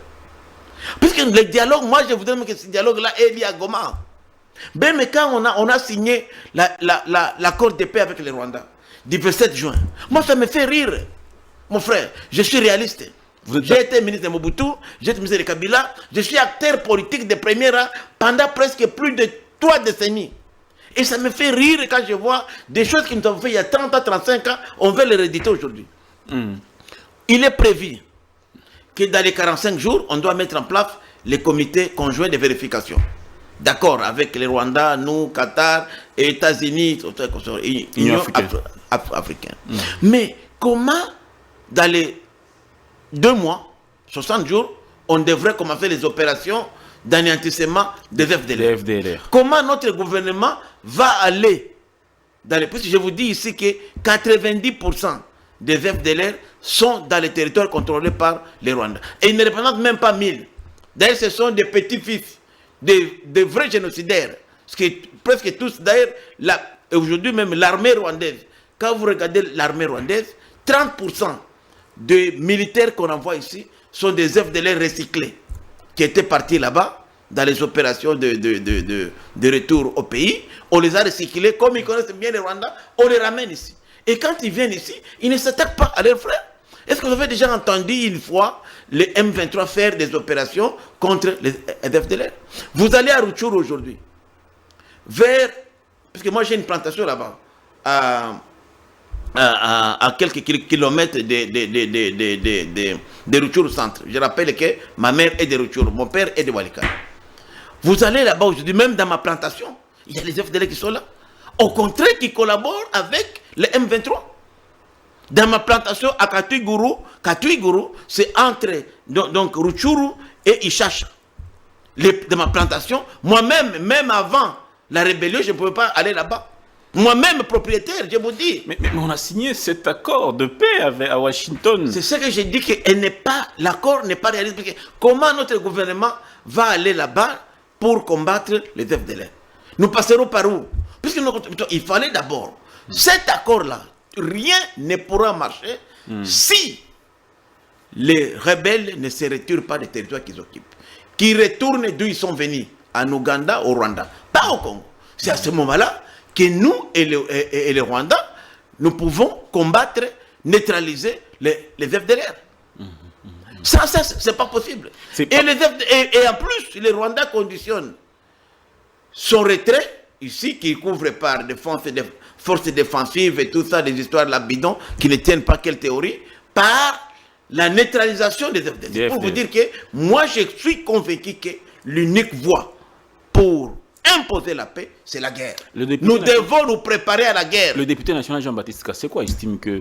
Puisque le dialogue, moi je voudrais que ce dialogue-là est lié à Goma. Même quand on a signé l'accord de paix avec les Rwandais, du 27 juin, moi ça me fait rire, mon frère. Je suis réaliste. J'ai été ministre de Mobutu, j'ai été ministre de Kabila, je suis acteur politique de premier rang pendant presque plus de 3 décennies. Et ça me fait rire quand je vois des choses qui nous ont fait il y a 30 ans, 35 ans, on veut les rééditer aujourd'hui. Il est prévu que dans les 45 jours, on doit mettre en place les comités conjoints de vérification. D'accord, avec les Rwandais, nous, Qatar, États-Unis, Union africaine. Mais comment, dans les 2 mois, 60 jours, on devrait commencer les opérations d'anéantissement des FDLR? Comment notre gouvernement va aller puisque je vous dis ici que 90% des FDLR sont dans les territoires contrôlés par les Rwandais. Et ils ne représentent même pas 1000. D'ailleurs, ce sont des petits-fils, des vrais génocidaires. Parce que presque tous, d'ailleurs, aujourd'hui même l'armée rwandaise, quand vous regardez l'armée rwandaise, 30% des militaires qu'on envoie ici sont des FDLR recyclés, qui étaient partis là-bas, dans les opérations de retour au pays. On les a recyclés, comme ils connaissent bien les Rwandais, on les ramène ici. Et quand ils viennent ici, ils ne s'attaquent pas à leurs frères. Est-ce que vous avez déjà entendu une fois les M23 faire des opérations contre les FDLR? Vous allez à Rutshuru aujourd'hui, parce que moi j'ai une plantation là-bas, à quelques kilomètres de Rutshuru centre. Je rappelle que ma mère est de Rutshuru, mon père est de Walikale. Vous allez là-bas aujourd'hui, même dans ma plantation, il y a les FDLR qui sont là. Au contraire, qui collaborent avec les M23. Dans ma plantation à Katuiguru, c'est entre donc Rutshuru et Ishacha. Dans ma plantation, moi-même, même avant la rébellion, je ne pouvais pas aller là-bas. Moi-même, propriétaire, je vous dis. Mais on a signé cet accord de paix à Washington. C'est ce que j'ai dit, que l'accord n'est pas réaliste. Parce que comment notre gouvernement va aller là-bas pour combattre les FDLR? Nous passerons par où? Puisqu'il fallait d'abord, cet accord-là, rien ne pourra marcher si les rebelles ne se retirent pas des territoires qu'ils occupent. Qu'ils retournent d'où ils sont venus, en Ouganda, au Rwanda, pas au Congo. C'est à ce moment-là que nous et les Rwandais, nous pouvons combattre, neutraliser les FDLR. Ça c'est pas possible. Et en plus, les Rwandais conditionnent son retrait, ici, qui couvre par des forces défensives et tout ça, des histoires de la bidon, qui ne tiennent pas quelle théorie, par la neutralisation des FDLR. Pour vous dire que moi, je suis convaincu que l'unique voie pour imposer la paix, c'est la guerre. Nous devons nous préparer à la guerre. Le député national Jean-Baptiste Kassekwa estime que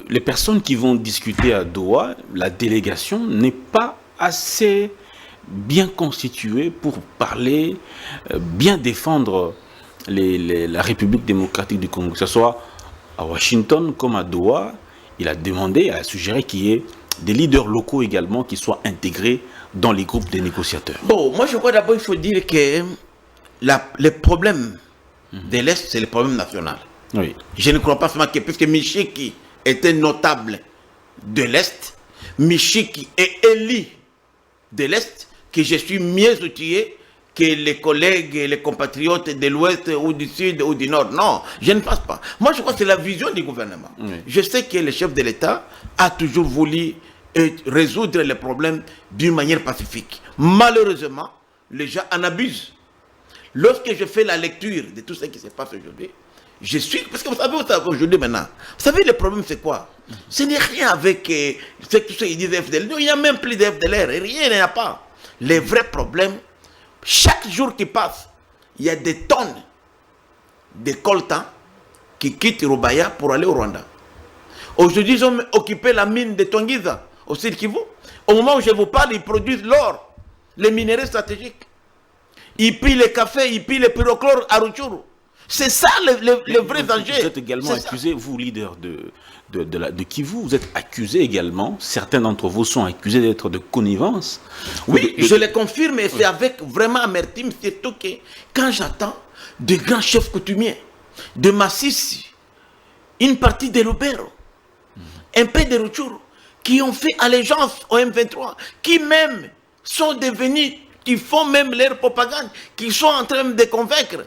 les personnes qui vont discuter à Doha, la délégation n'est pas assez bien constituée pour parler, bien défendre la République démocratique du Congo, que ce soit à Washington comme à Doha. Il a demandé, il a suggéré qu'il y ait des leaders locaux également qui soient intégrés dans les groupes des négociateurs. Bon, moi je crois d'abord il faut dire que les problèmes de l'Est, c'est le problème national. Oui. Je ne crois pas seulement que, puisque Michiki était notable de l'Est, Michiki est élu de l'Est, que je suis mieux outillé que les collègues et les compatriotes de l'Ouest ou du Sud ou du Nord. Non, je ne pense pas. Moi, je crois que c'est la vision du gouvernement. Oui. Je sais que le chef de l'État a toujours voulu résoudre les problèmes d'une manière pacifique. Malheureusement, les gens en abusent. Lorsque je fais la lecture de tout ce qui se passe aujourd'hui, je suis... Parce que vous savez aujourd'hui maintenant, vous savez le problème c'est quoi? Ce n'est rien avec ce qu'ils disent FDLR. Il n'y a même plus de FDLR. Rien, il n'y en a pas. Les vrais problèmes, chaque jour qui passe, il y a des tonnes de coltan qui quittent Rubaya pour aller au Rwanda. Aujourd'hui, ils ont occupé la mine de Tongiza, au Sud Kivu. Au moment où je vous parle, ils produisent l'or, les minéraux stratégiques. Ils pillent le café, ils pillent le pyrochlore à Rutshuru. C'est ça le vrai danger. Vous êtes également accusé, vous, leader de Kivu, vous êtes accusé également, certains d'entre vous sont accusés d'être de connivence. Oui, je le confirme et c'est avec vraiment amertume, surtout que quand j'attends de grands chefs coutumiers, de Massissi, une partie de Lubero, un peu de Rutshuru, qui ont fait allégeance au M23, qui même sont devenus, qui font même leur propagande, qui sont en train de convaincre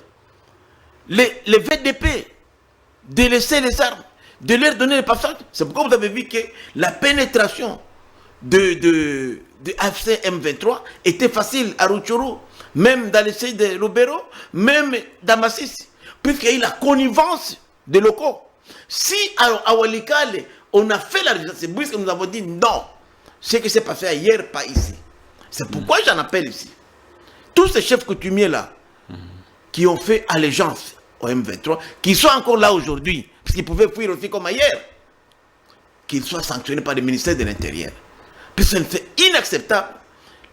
les VDP de laisser les armes, de leur donner le passage. C'est pourquoi vous avez vu que la pénétration de AFC M23 était facile à Rutshuru, même dans les sites de Lubero, même dans Masisi, puisqu'il y a eu la connivence des locaux. Si à Walikale, on a fait la résistance, c'est puisque nous avons dit non, ce qui s'est passé ailleurs, pas ici. C'est pourquoi j'en appelle ici. Tous ces chefs coutumiers-là, qui ont fait allégeance au M23, qui sont encore là aujourd'hui, parce qu'ils pouvaient fuir aussi comme ailleurs, qu'ils soient sanctionnés par le ministère de l'Intérieur. Puisque c'est inacceptable.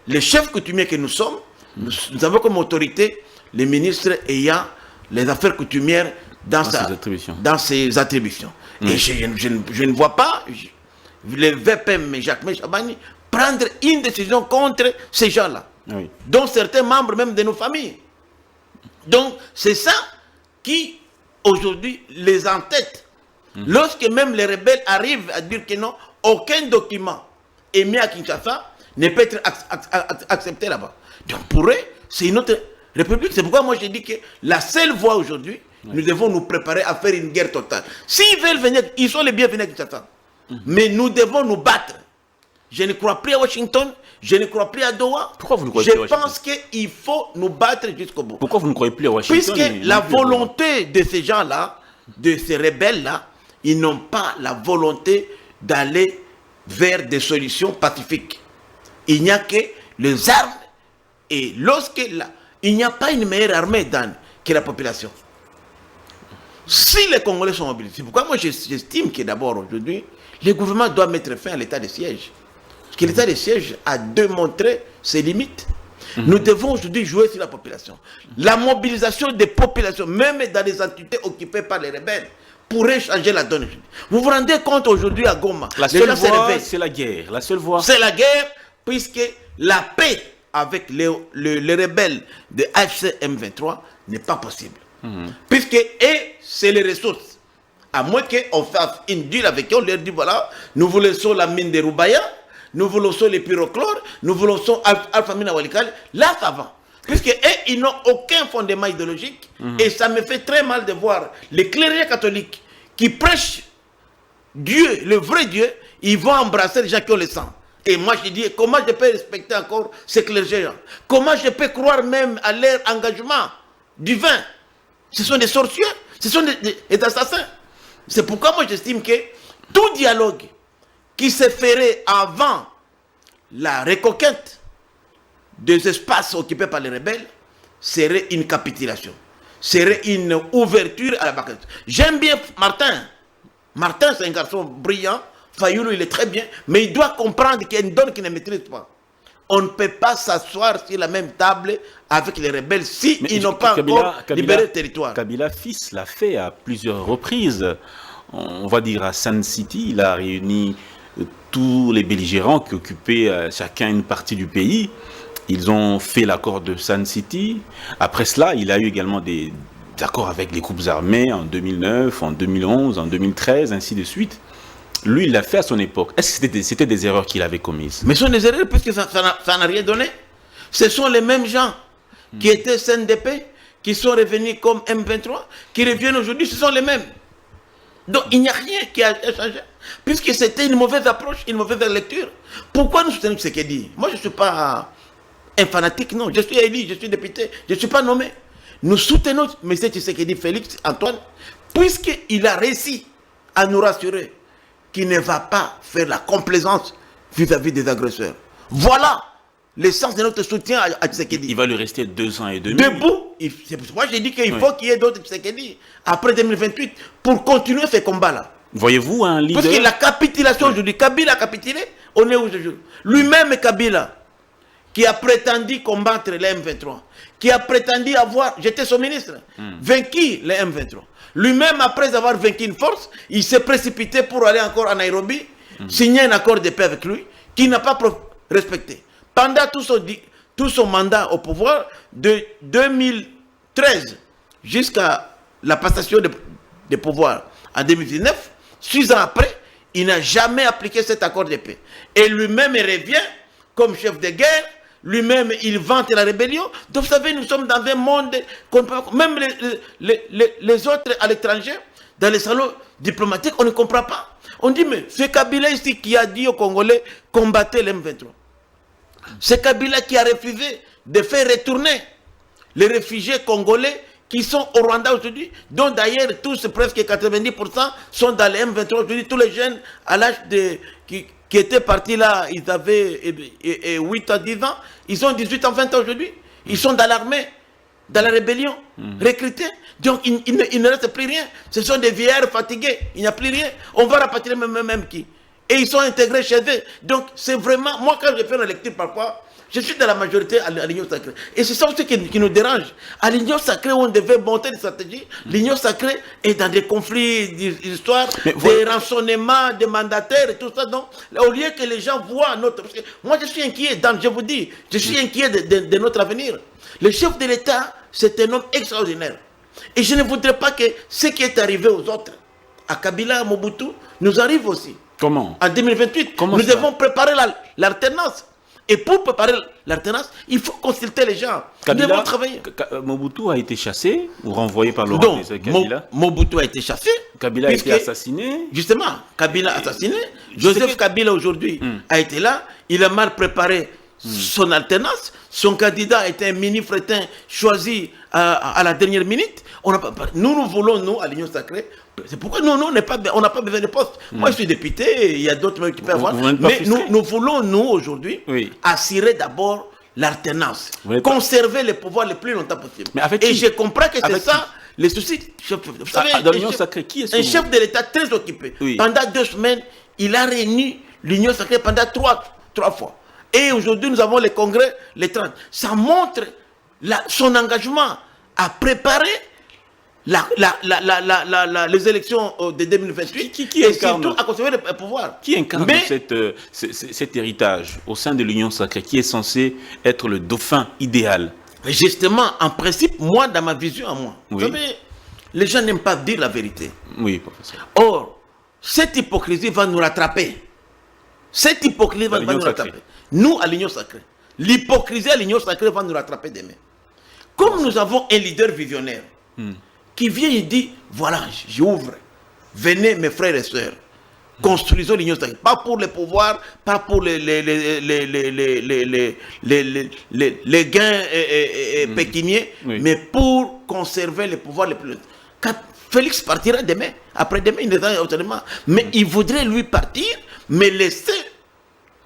Les chefs coutumiers que nous sommes, nous avons comme autorité les ministres ayant les affaires coutumières dans ses attributions. Et je ne vois pas le VPM Jacques Chabani prendre une décision contre ces gens-là, dont certains membres même de nos familles. Donc, c'est ça qui, aujourd'hui, les entête. Lorsque même les rebelles arrivent à dire que non, aucun document émis à Kinshasa ne peut être accepté là-bas. Donc, pour eux, c'est une autre république. C'est pourquoi moi je dis que la seule voie aujourd'hui, nous devons nous préparer à faire une guerre totale. S'ils veulent venir, ils sont les bienvenus à Kinshasa. Mais nous devons nous battre. Je ne crois plus à Washington, je ne crois plus à Doha. Pourquoi vous ne croyez plus à Washington? Je pense qu'il faut nous battre jusqu'au bout. Pourquoi vous ne croyez plus à Washington? Puisque la volonté de ces gens-là, de ces rebelles-là, ils n'ont pas la volonté d'aller vers des solutions pacifiques. Il n'y a que les armes. Et il n'y a pas une meilleure armée que la population. Si les Congolais sont mobilisés, c'est pourquoi moi j'estime que d'abord aujourd'hui, le gouvernement doit mettre fin à l'état de siège. Parce que l'état de siège a démontré ses limites. Nous devons aujourd'hui jouer sur la population. La mobilisation des populations, même dans les entités occupées par les rebelles, pourrait changer la donne. Vous vous rendez compte aujourd'hui à Goma, la seule voie, c'est la guerre. La seule voie, c'est la guerre, puisque la paix avec les rebelles de AFC M23 n'est pas possible. Puisque c'est les ressources. À moins qu'on fasse une deal avec eux, on leur dit voilà, nous voulons la mine de Roubaya, nous voulons les pyrochlores, nous voulons Alpha Mina Walikale. Là, ça va. Puisque ils n'ont aucun fondement idéologique. Et ça me fait très mal de voir les clergés catholiques qui prêchent Dieu, le vrai Dieu, ils vont embrasser les gens qui ont le sang. Et moi je dis, comment je peux respecter encore ces clergés-là? Comment je peux croire même à leur engagement divin? Ce sont des sorciers, ce sont des assassins. C'est pourquoi moi j'estime que tout dialogue qui se ferait avant la reconquête des espaces occupés par les rebelles serait une capitulation, serait une ouverture à la barricade. J'aime bien Martin. Martin, c'est un garçon brillant. Fayoulou, il est très bien, mais il doit comprendre qu'il y a une donne qu'il ne maîtrise pas. On ne peut pas s'asseoir sur la même table avec les rebelles s'ils n'ont pas encore libéré le territoire. Kabila fils l'a fait à plusieurs reprises. On va dire à Sun City, il a réuni tous les belligérants qui occupaient chacun une partie du pays. Ils ont fait l'accord de Sun City. Après cela, il a eu également des accords avec les groupes armés en 2009, en 2011, en 2013, ainsi de suite. Lui, il l'a fait à son époque. Est-ce que c'était des erreurs qu'il avait commises? Mais ce sont des erreurs puisque ça n'a rien donné. Ce sont les mêmes gens qui étaient CNDP, qui sont revenus comme M23, qui reviennent aujourd'hui, ce sont les mêmes. Donc il n'y a rien qui a changé. Puisque c'était une mauvaise approche, une mauvaise lecture. Pourquoi nous soutenons Tshisekedi? Moi, je ne suis pas un fanatique, non. Je suis élu, je suis député, je ne suis pas nommé. Nous soutenons M. Tshisekedi Félix Antoine, puisqu'il a réussi à nous rassurer qui ne va pas faire la complaisance vis-à-vis des agresseurs. Voilà l'essence de notre soutien à Tshisekedi. Il va lui rester 2 ans et demi. Debout, c'est pour ça que j'ai dit qu'il faut qu'il y ait d'autres Tshisekedi après 2028 pour continuer ces combats-là. Voyez-vous un leader? Parce que la capitulation aujourd'hui, Kabila a capitulé, on est où aujourd'hui? Lui-même Kabila, qui a prétendu combattre les M23, qui a prétendu avoir, j'étais son ministre, vaincu les M23. Lui-même, après avoir vaincu une force, il s'est précipité pour aller encore à Nairobi, signer un accord de paix avec lui, qu'il n'a pas respecté. Pendant tout son mandat au pouvoir, de 2013 jusqu'à la passation de pouvoir en 2019, 6 ans après, il n'a jamais appliqué cet accord de paix. Et lui-même revient comme chef de guerre. Lui-même, il vante la rébellion. Donc, vous savez, nous sommes dans un monde, même les autres à l'étranger, dans les salons diplomatiques, on ne comprend pas. On dit, mais c'est Kabila ici qui a dit aux Congolais, combattez l'M23. C'est Kabila qui a refusé de faire retourner les réfugiés congolais qui sont au Rwanda aujourd'hui, dont d'ailleurs tous, presque 90% sont dans les M23 aujourd'hui. Tous les jeunes à l'âge qui étaient partis là, ils avaient 8 à 10 ans, ils ont 18 ans, 20 ans aujourd'hui. Ils sont dans l'armée, dans la rébellion, recrutés. Donc il ne reste plus rien. Ce sont des vieillards fatigués, il n'y a plus rien. On va rapatrier même qui. Et ils sont intégrés chez eux. Donc c'est vraiment, moi quand je fais la lecture parfois, Je suis dans la majorité à l'Union sacrée. Et c'est ça aussi qui nous dérange. À l'Union sacrée, où on devait monter des stratégies, l'Union sacrée est dans des conflits d'histoire, des rançonnements, des mandataires et tout ça. Donc, au lieu que les gens voient notre... Parce que moi, je suis inquiet, je vous dis, je suis inquiet de notre avenir. Le chef de l'État, c'est un homme extraordinaire. Et je ne voudrais pas que ce qui est arrivé aux autres, à Kabila, à Mobutu, nous arrive aussi. Comment? En 2028, Comment nous ça? devons préparer l'alternance. Et pour préparer l'alternance, il faut consulter les gens. Kabila, nous devons travailler. Mobutu a été chassé ou renvoyé par Laurent Désiré Kabila. Mobutu a été chassé. Kabila a été assassiné. Justement, Kabila assassiné. Joseph Kabila aujourd'hui a été là. Il a mal préparé son alternance. Son candidat a été un mini-fretin choisi à la dernière minute. Nous voulons, nous, à l'Union sacrée, c'est pourquoi on n'a pas besoin de poste. Moi, je suis député, il y a d'autres qui peuvent avoir. Mais nous voulons, nous, aujourd'hui, assurer d'abord l'alternance. Conserver le pouvoir le plus longtemps possible. Et je comprends que c'est ça, les soucis. Vous savez, dans l'Union sacrée, qui est un chef de l'État très occupé. Pendant 2 semaines, il a réuni l'Union sacrée pendant 3 fois. Et aujourd'hui, nous avons les congrès, les 30. Ça montre son engagement à préparer les élections de 2028 qui et surtout à conserver le pouvoir. Qui incarne cet héritage au sein de l'Union sacrée, qui est censé être le dauphin idéal? Justement, en principe, moi, dans ma vision à moi, vous savez, les gens n'aiment pas dire la vérité. Oui, professeur. Or, cette hypocrisie va nous rattraper. Cette hypocrisie va nous rattraper. Nous, à l'Union sacrée. L'hypocrisie à l'Union sacrée va nous rattraper demain. Comme nous avons un leader visionnaire qui vient et dit, voilà, j'ouvre. Venez, mes frères et sœurs. Construisons l'Union sacrée. Pas pour le pouvoir, pas pour les gains pécuniaires, mais pour conserver le pouvoir le plus. Quand Félix partira demain, après-demain, il est autrement. Mais il voudrait lui partir, mais laisser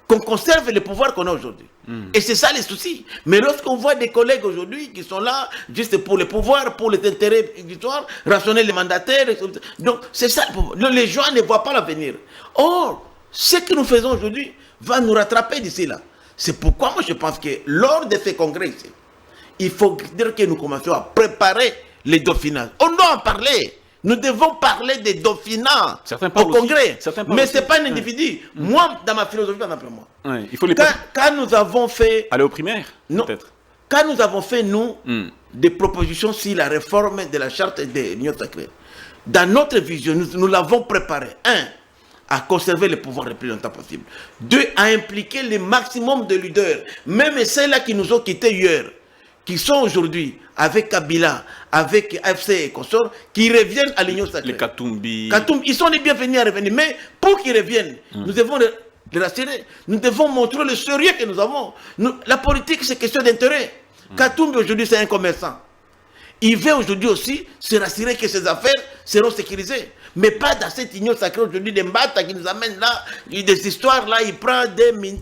qu'on conserve le pouvoir qu'on a aujourd'hui. Et c'est ça les soucis. Mais lorsqu'on voit des collègues aujourd'hui qui sont là juste pour le pouvoir, pour les intérêts victoires, rationner les mandataires, donc c'est ça. Les gens ne voient pas l'avenir. Or, ce que nous faisons aujourd'hui va nous rattraper d'ici là. C'est pourquoi moi je pense que lors de ces congrès ici, il faut dire que nous commençons à préparer les dauphinats. On doit en parler. Nous devons parler des dauphinats au congrès. Mais ce n'est pas un individu. Moi, dans ma philosophie, par exemple, moi. Il faut les quand nous avons fait... Aller aux primaires, peut-être. Quand nous avons fait, nous, des propositions sur la réforme de la charte de l'Union sacrée, dans notre vision, nous l'avons préparé. 1, à conserver le pouvoir le plus longtemps possible. 2, à impliquer le maximum de leaders, même ceux-là qui nous ont quittés hier, qui sont aujourd'hui avec Kabila, avec AFC et consorts, qui reviennent à l'Union sacrée. Les Katumbi. Ils sont les bienvenus à revenir. Mais pour qu'ils reviennent, nous devons les rassurer. Nous devons montrer le sérieux que nous avons. La politique, c'est question d'intérêt. Katumbi, aujourd'hui, c'est un commerçant. Il veut aujourd'hui aussi se rassurer que ses affaires seront sécurisées. Mais pas dans cette union sacrée aujourd'hui des Mbata qui nous amène là, des histoires là, il prend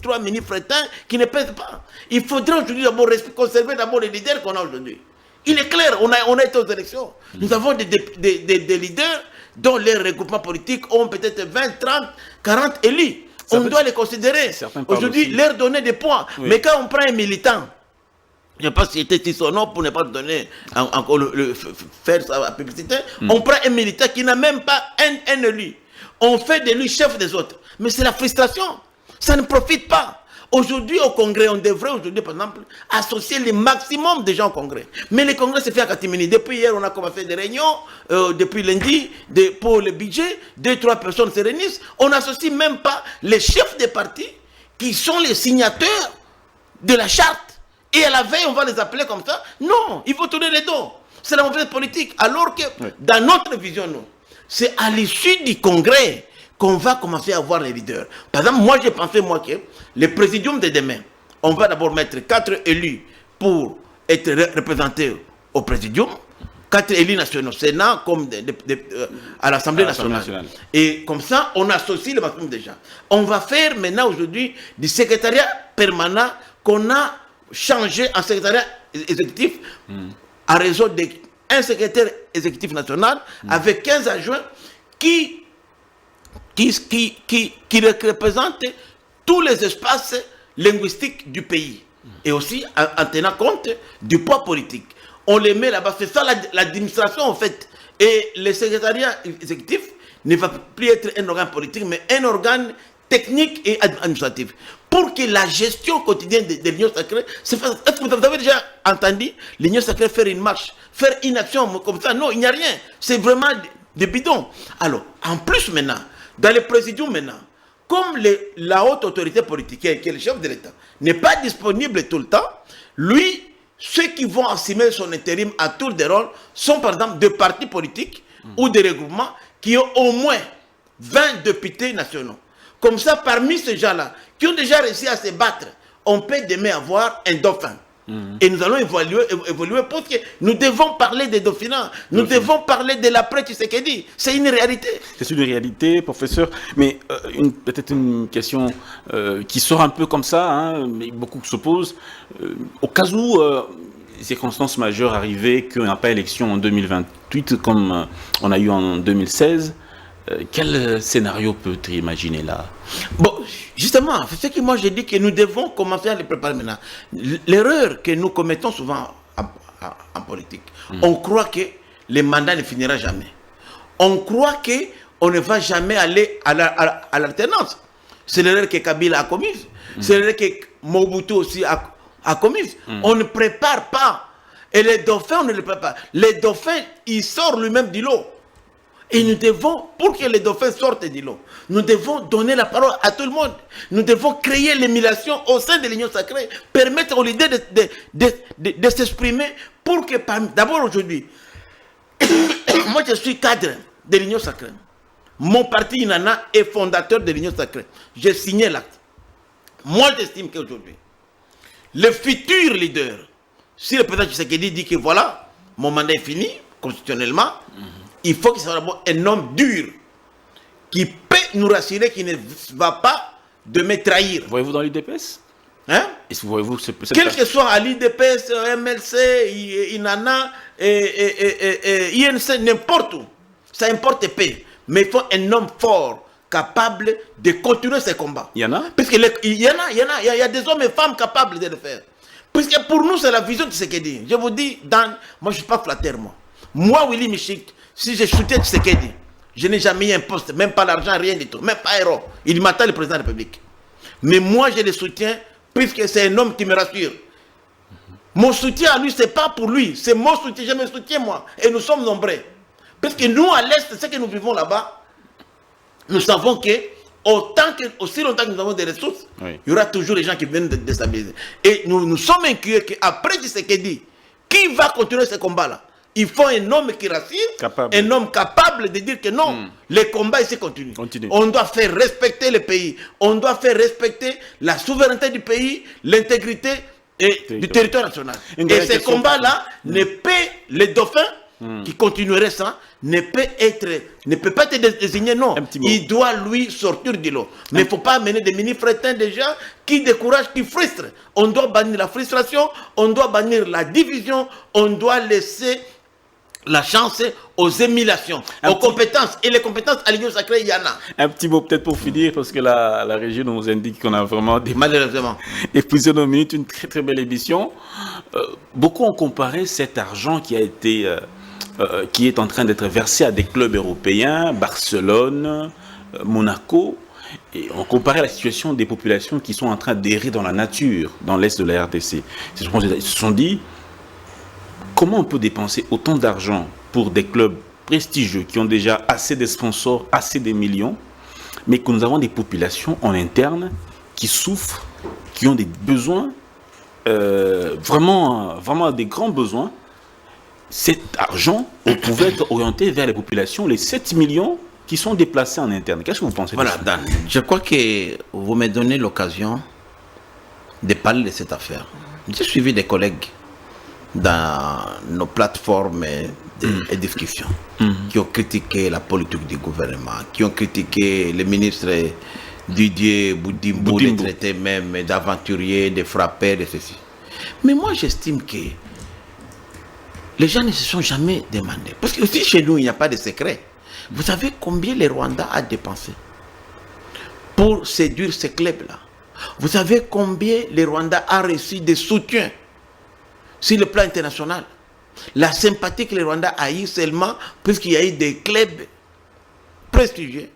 3 mini-frétins qui ne pèsent pas. Il faudrait aujourd'hui d'abord conserver d'abord les leaders qu'on a aujourd'hui. Il est clair, on a été aux élections. Nous avons des leaders dont les regroupements politiques ont peut-être 20, 30, 40 élus. On doit les considérer. Aujourd'hui, leur donner des points. Mais quand on prend un militant, je ne sais pas si c'était son nom pour ne pas donner encore faire sa publicité. On prend un militant qui n'a même pas un élu. On fait de lui chef des autres. Mais c'est la frustration. Ça ne profite pas. Aujourd'hui, au Congrès, on devrait aujourd'hui, par exemple, associer le maximum de gens au Congrès. Mais le Congrès se fait à Katimini. Depuis hier, on a commencé des réunions. Depuis lundi, pour le budget, 2-3 personnes se réunissent. On n'associe même pas les chefs des partis qui sont les signataires de la charte. Et à la veille, on va les appeler comme ça. Non, il faut tourner les dos. C'est la mauvaise politique. Alors que, dans notre vision, nous, c'est à l'issue du Congrès qu'on va commencer à voir les leaders. Par exemple, moi, j'ai pensé, que le présidium de demain, on va d'abord mettre 4 élus pour être représentés au présidium, 4 élus nationaux, Sénat, comme à l'Assemblée nationale. Et comme ça, on associe le maximum de gens. On va faire maintenant, aujourd'hui, du secrétariat permanent qu'on a changé en secrétariat exécutif à raison d'un secrétaire exécutif national avec 15 adjoints qui représente tous les espaces linguistiques du pays. Et aussi en tenant compte du poids politique. On les met là-bas. C'est ça l'administration, en fait. Et le secrétariat exécutif ne va plus être un organe politique, mais un organe technique et administratif. Pour que la gestion quotidienne de l'Union sacrée se fasse. Est-ce que vous avez déjà entendu l'Union sacrée faire une marche, faire une action comme ça? Non, il n'y a rien. C'est vraiment des bidons. Alors, en plus maintenant, dans les présidiums maintenant, comme la haute autorité politique, qui est le chef de l'État, n'est pas disponible tout le temps, lui, ceux qui vont assumer son intérim à tour de rôle sont par exemple des partis politiques ou des regroupements qui ont au moins 20 députés nationaux. Comme ça, parmi ces gens-là, qui ont déjà réussi à se battre, on peut demain avoir un dauphin. Et nous allons évoluer parce que nous devons parler des dauphinats, nous devons parler de l'après-Tshisekedi. C'est une réalité. C'est une réalité, professeur. Mais peut-être une question qui sort un peu comme ça, hein, mais beaucoup se posent. Au cas où circonstances majeures arrivaient, qu'on n'a pas élection en 2028 comme on a eu en 2016, quel scénario peut-on imaginer là? Bon, justement, c'est ce que moi j'ai dit que nous devons commencer à les préparer maintenant. L'erreur que nous commettons souvent en politique, on croit que le mandat ne finira jamais. On croit qu'on ne va jamais aller à l'alternance. C'est l'erreur que Kabila a commise. C'est l'erreur que Mobutu aussi a commise. On ne prépare pas. Et les dauphins, on ne les prépare pas. Les dauphins, ils sortent lui-même du lot. Et nous devons, pour que les dauphins sortent du lot, nous devons donner la parole à tout le monde. Nous devons créer l'émulation au sein de l'Union sacrée, permettre aux leaders de s'exprimer pour que, d'abord aujourd'hui, moi je suis cadre de l'Union sacrée. Mon parti Inana est fondateur de l'Union sacrée. J'ai signé l'acte. Moi j'estime qu'aujourd'hui, le futur leader, si le président Tshisekedi dit que voilà, mon mandat est fini, constitutionnellement, il faut qu'il soit un homme dur, qui peut nous rassurer qu'il ne va pas de me trahir. Voyez-vous dans l'IDPS? Hein? Voyez-vous Quel que soit à l'IDPS, MLC, INANA, INC, n'importe où, ça importe peu. Mais il faut un homme fort, capable de continuer ses combats. Il y en a? Parce qu'il y a des hommes et femmes capables de le faire. Puisque pour nous, c'est la vision de ce qu'il dit. Je vous dis, moi je ne suis pas flatteur, moi. Moi, Willy Michik, si j'ai shooté Tshisekedi, je n'ai jamais eu un poste, même pas l'argent, rien du tout, même pas héros. Il m'attend le président de la République. Mais moi, je le soutiens, puisque c'est un homme qui me rassure. Mon soutien à lui, ce n'est pas pour lui, c'est mon soutien, je me soutiens moi. Et nous sommes nombreux. Parce que nous, à l'Est, ce que nous vivons là-bas, nous savons que, aussi longtemps que nous avons des ressources, il y aura toujours des gens qui viennent déstabiliser. Et nous sommes inquiets qu'après Tshisekedi, qui va continuer ce combat-là? Il faut un homme qui rassure, un homme capable de dire que non, les combats ici continuent. On doit faire respecter le pays, on doit faire respecter la souveraineté du pays, l'intégrité du territoire national. Et ces combats-là, les dauphins qui continueraient ça, ne peut pas être désigné, non. Il doit lui sortir du lot. Mais il ne faut pas amener des mini-frétins déjà qui découragent, qui frustrent. On doit bannir la frustration, on doit bannir la division, on doit laisser la chance aux émulations, aux compétences. Et les compétences à l'Union sacrée, il y en a. Un petit mot peut-être pour finir, parce que la régie nous indique qu'on a vraiment malheureusement épuisé nos minutes. Une très très belle émission. Beaucoup ont comparé cet argent qui a été, qui est en train d'être versé à des clubs européens, Barcelone, Monaco. Et on comparait la situation des populations qui sont en train d'errer dans la nature, dans l'est de la RDC. Ils se sont dit, comment on peut dépenser autant d'argent pour des clubs prestigieux qui ont déjà assez de sponsors, assez de millions, mais que nous avons des populations en interne qui souffrent, qui ont des besoins, vraiment des grands besoins. Cet argent, on pouvait être orienté vers les populations, les 7 millions qui sont déplacés en interne. Qu'est-ce que vous pensez? Voilà, Dan, je crois que vous me donnez l'occasion de parler de cette affaire. J'ai suivi des collègues dans nos plateformes et discussions qui ont critiqué la politique du gouvernement, qui ont critiqué le ministre Didier Boudimbo, les traités même d'aventuriers, de frappeurs, de ceci. Mais moi, j'estime que les gens ne se sont jamais demandé. Parce que aussi chez nous, il n'y a pas de secret. Vous savez combien le Rwanda a dépensé pour séduire ces clubs-là, Vous savez combien le Rwanda a reçu de soutien sur le plan international? La sympathie que le Rwanda a eue seulement puisqu'il y a eu des clubs prestigieux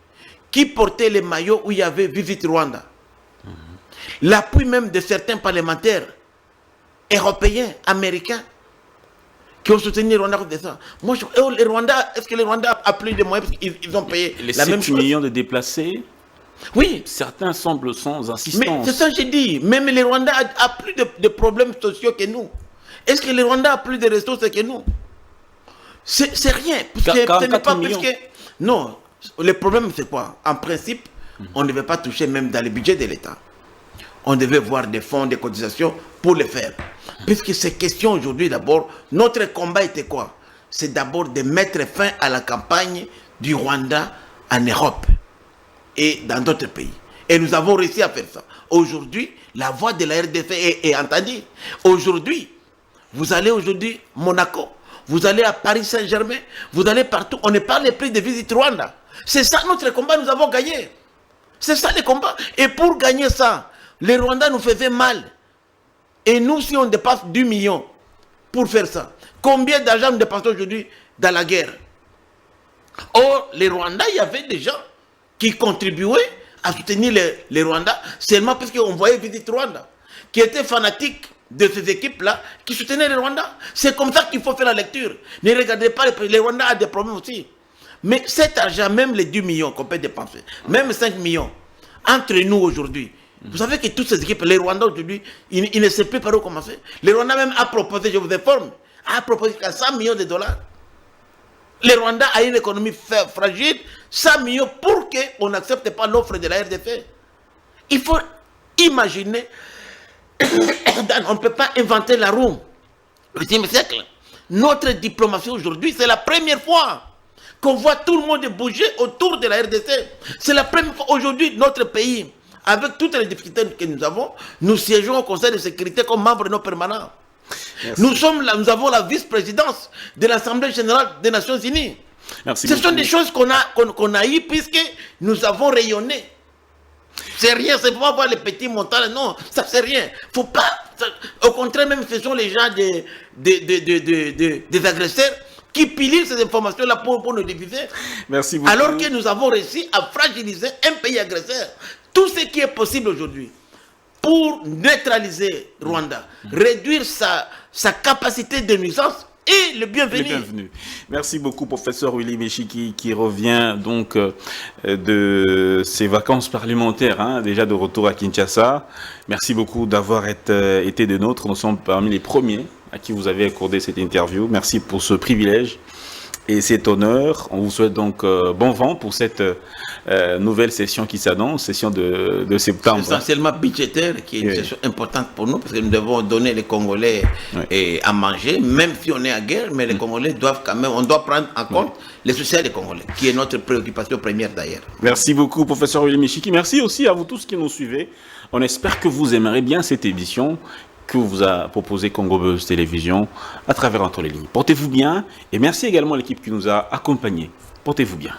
qui portaient les maillots où il y avait Visit Rwanda. L'appui même de certains parlementaires européens, américains, qui ont soutenu le Rwanda contre ça. Moi, le Rwanda, est-ce que le Rwanda a plus de moyens parce qu'ils ont payé la même chose? 7 millions de déplacés. Oui. Certains semblent sans assistance. Mais c'est ça que j'ai dit. Même le Rwanda a plus de problèmes sociaux que nous. Est-ce que le Rwanda a plus de ressources que nous? C'est rien. Parce que ce n'est pas plus que... Non. Le problème, c'est quoi? En principe, on ne devait pas toucher même dans le budget de l'État. On devait voir des fonds, des cotisations pour le faire. Puisque ces questions aujourd'hui, d'abord, notre combat était quoi? C'est d'abord de mettre fin à la campagne du Rwanda en Europe et dans d'autres pays. Et nous avons réussi à faire ça. Aujourd'hui, la voix de la RDC est entendue. Aujourd'hui, vous allez aujourd'hui à Monaco, vous allez à Paris Saint-Germain, vous allez partout. On ne parle plus de Visit Rwanda. C'est ça notre combat, nous avons gagné. C'est ça le combat. Et pour gagner ça, les Rwandais nous faisaient mal. Et nous, si on dépasse 10 millions pour faire ça, combien d'argent nous dépensons aujourd'hui dans la guerre? Or, les Rwandais, il y avait des gens qui contribuaient à soutenir les Rwandais seulement parce qu'on voyait Visit Rwanda, qui étaient fanatiques de ces équipes-là, qui soutenaient les Rwandais. C'est comme ça qu'il faut faire la lecture. Ne regardez pas, les Rwandais ont des problèmes aussi. Mais cet argent, même les 10 millions qu'on peut dépenser, même 5 millions, entre nous aujourd'hui, vous savez que toutes ces équipes, les Rwandais aujourd'hui, ils ne savent plus par où commencer. Les Rwandais même a proposé, je vous informe, a proposé qu'à 100 millions de dollars. Les Rwandais a une économie fragile, 100 millions pour qu'on n'accepte pas l'offre de la RDC. Il faut imaginer, on ne peut pas inventer la roue. Le 10e siècle, notre diplomatie aujourd'hui, c'est la première fois qu'on voit tout le monde bouger autour de la RDC. C'est la première fois aujourd'hui, notre pays, avec toutes les difficultés que nous avons, nous siégeons au Conseil de sécurité comme membres non permanents. Nous avons la vice-présidence de l'Assemblée générale des Nations Unies. Ce sont des choses qu'on a eues puisque nous avons rayonné. C'est rien, c'est pas voir les petits montants, non, ça c'est rien. Faut pas, au contraire, même ce sont les gens des agresseurs qui pilent ces informations-là pour nous diviser. Merci beaucoup. Alors que nous avons réussi à fragiliser un pays agresseur. Tout ce qui est possible aujourd'hui pour neutraliser Rwanda, réduire sa capacité de nuisance et le bienvenu. Merci beaucoup, professeur Willy Meshiki, qui revient donc de ses vacances parlementaires, déjà de retour à Kinshasa. Merci beaucoup d'avoir été de nôtres. Nous sommes parmi les premiers à qui vous avez accordé cette interview. Merci pour ce privilège et cet honneur. On vous souhaite donc bon vent pour cette nouvelle session qui s'annonce, session de septembre. Essentiellement budgétaire, qui est une session importante pour nous, parce que nous devons donner les Congolais à manger, même si on est en guerre, mais les Congolais doivent quand même, on doit prendre en compte les soucis des Congolais, qui est notre préoccupation première d'ailleurs. Merci beaucoup, professeur Willy Meshiki. Merci aussi à vous tous qui nous suivez. On espère que vous aimerez bien cette édition que vous a proposé Congo Buzz Télévision à travers Entre les lignes. Portez-vous bien et merci également à l'équipe qui nous a accompagnés. Portez-vous bien.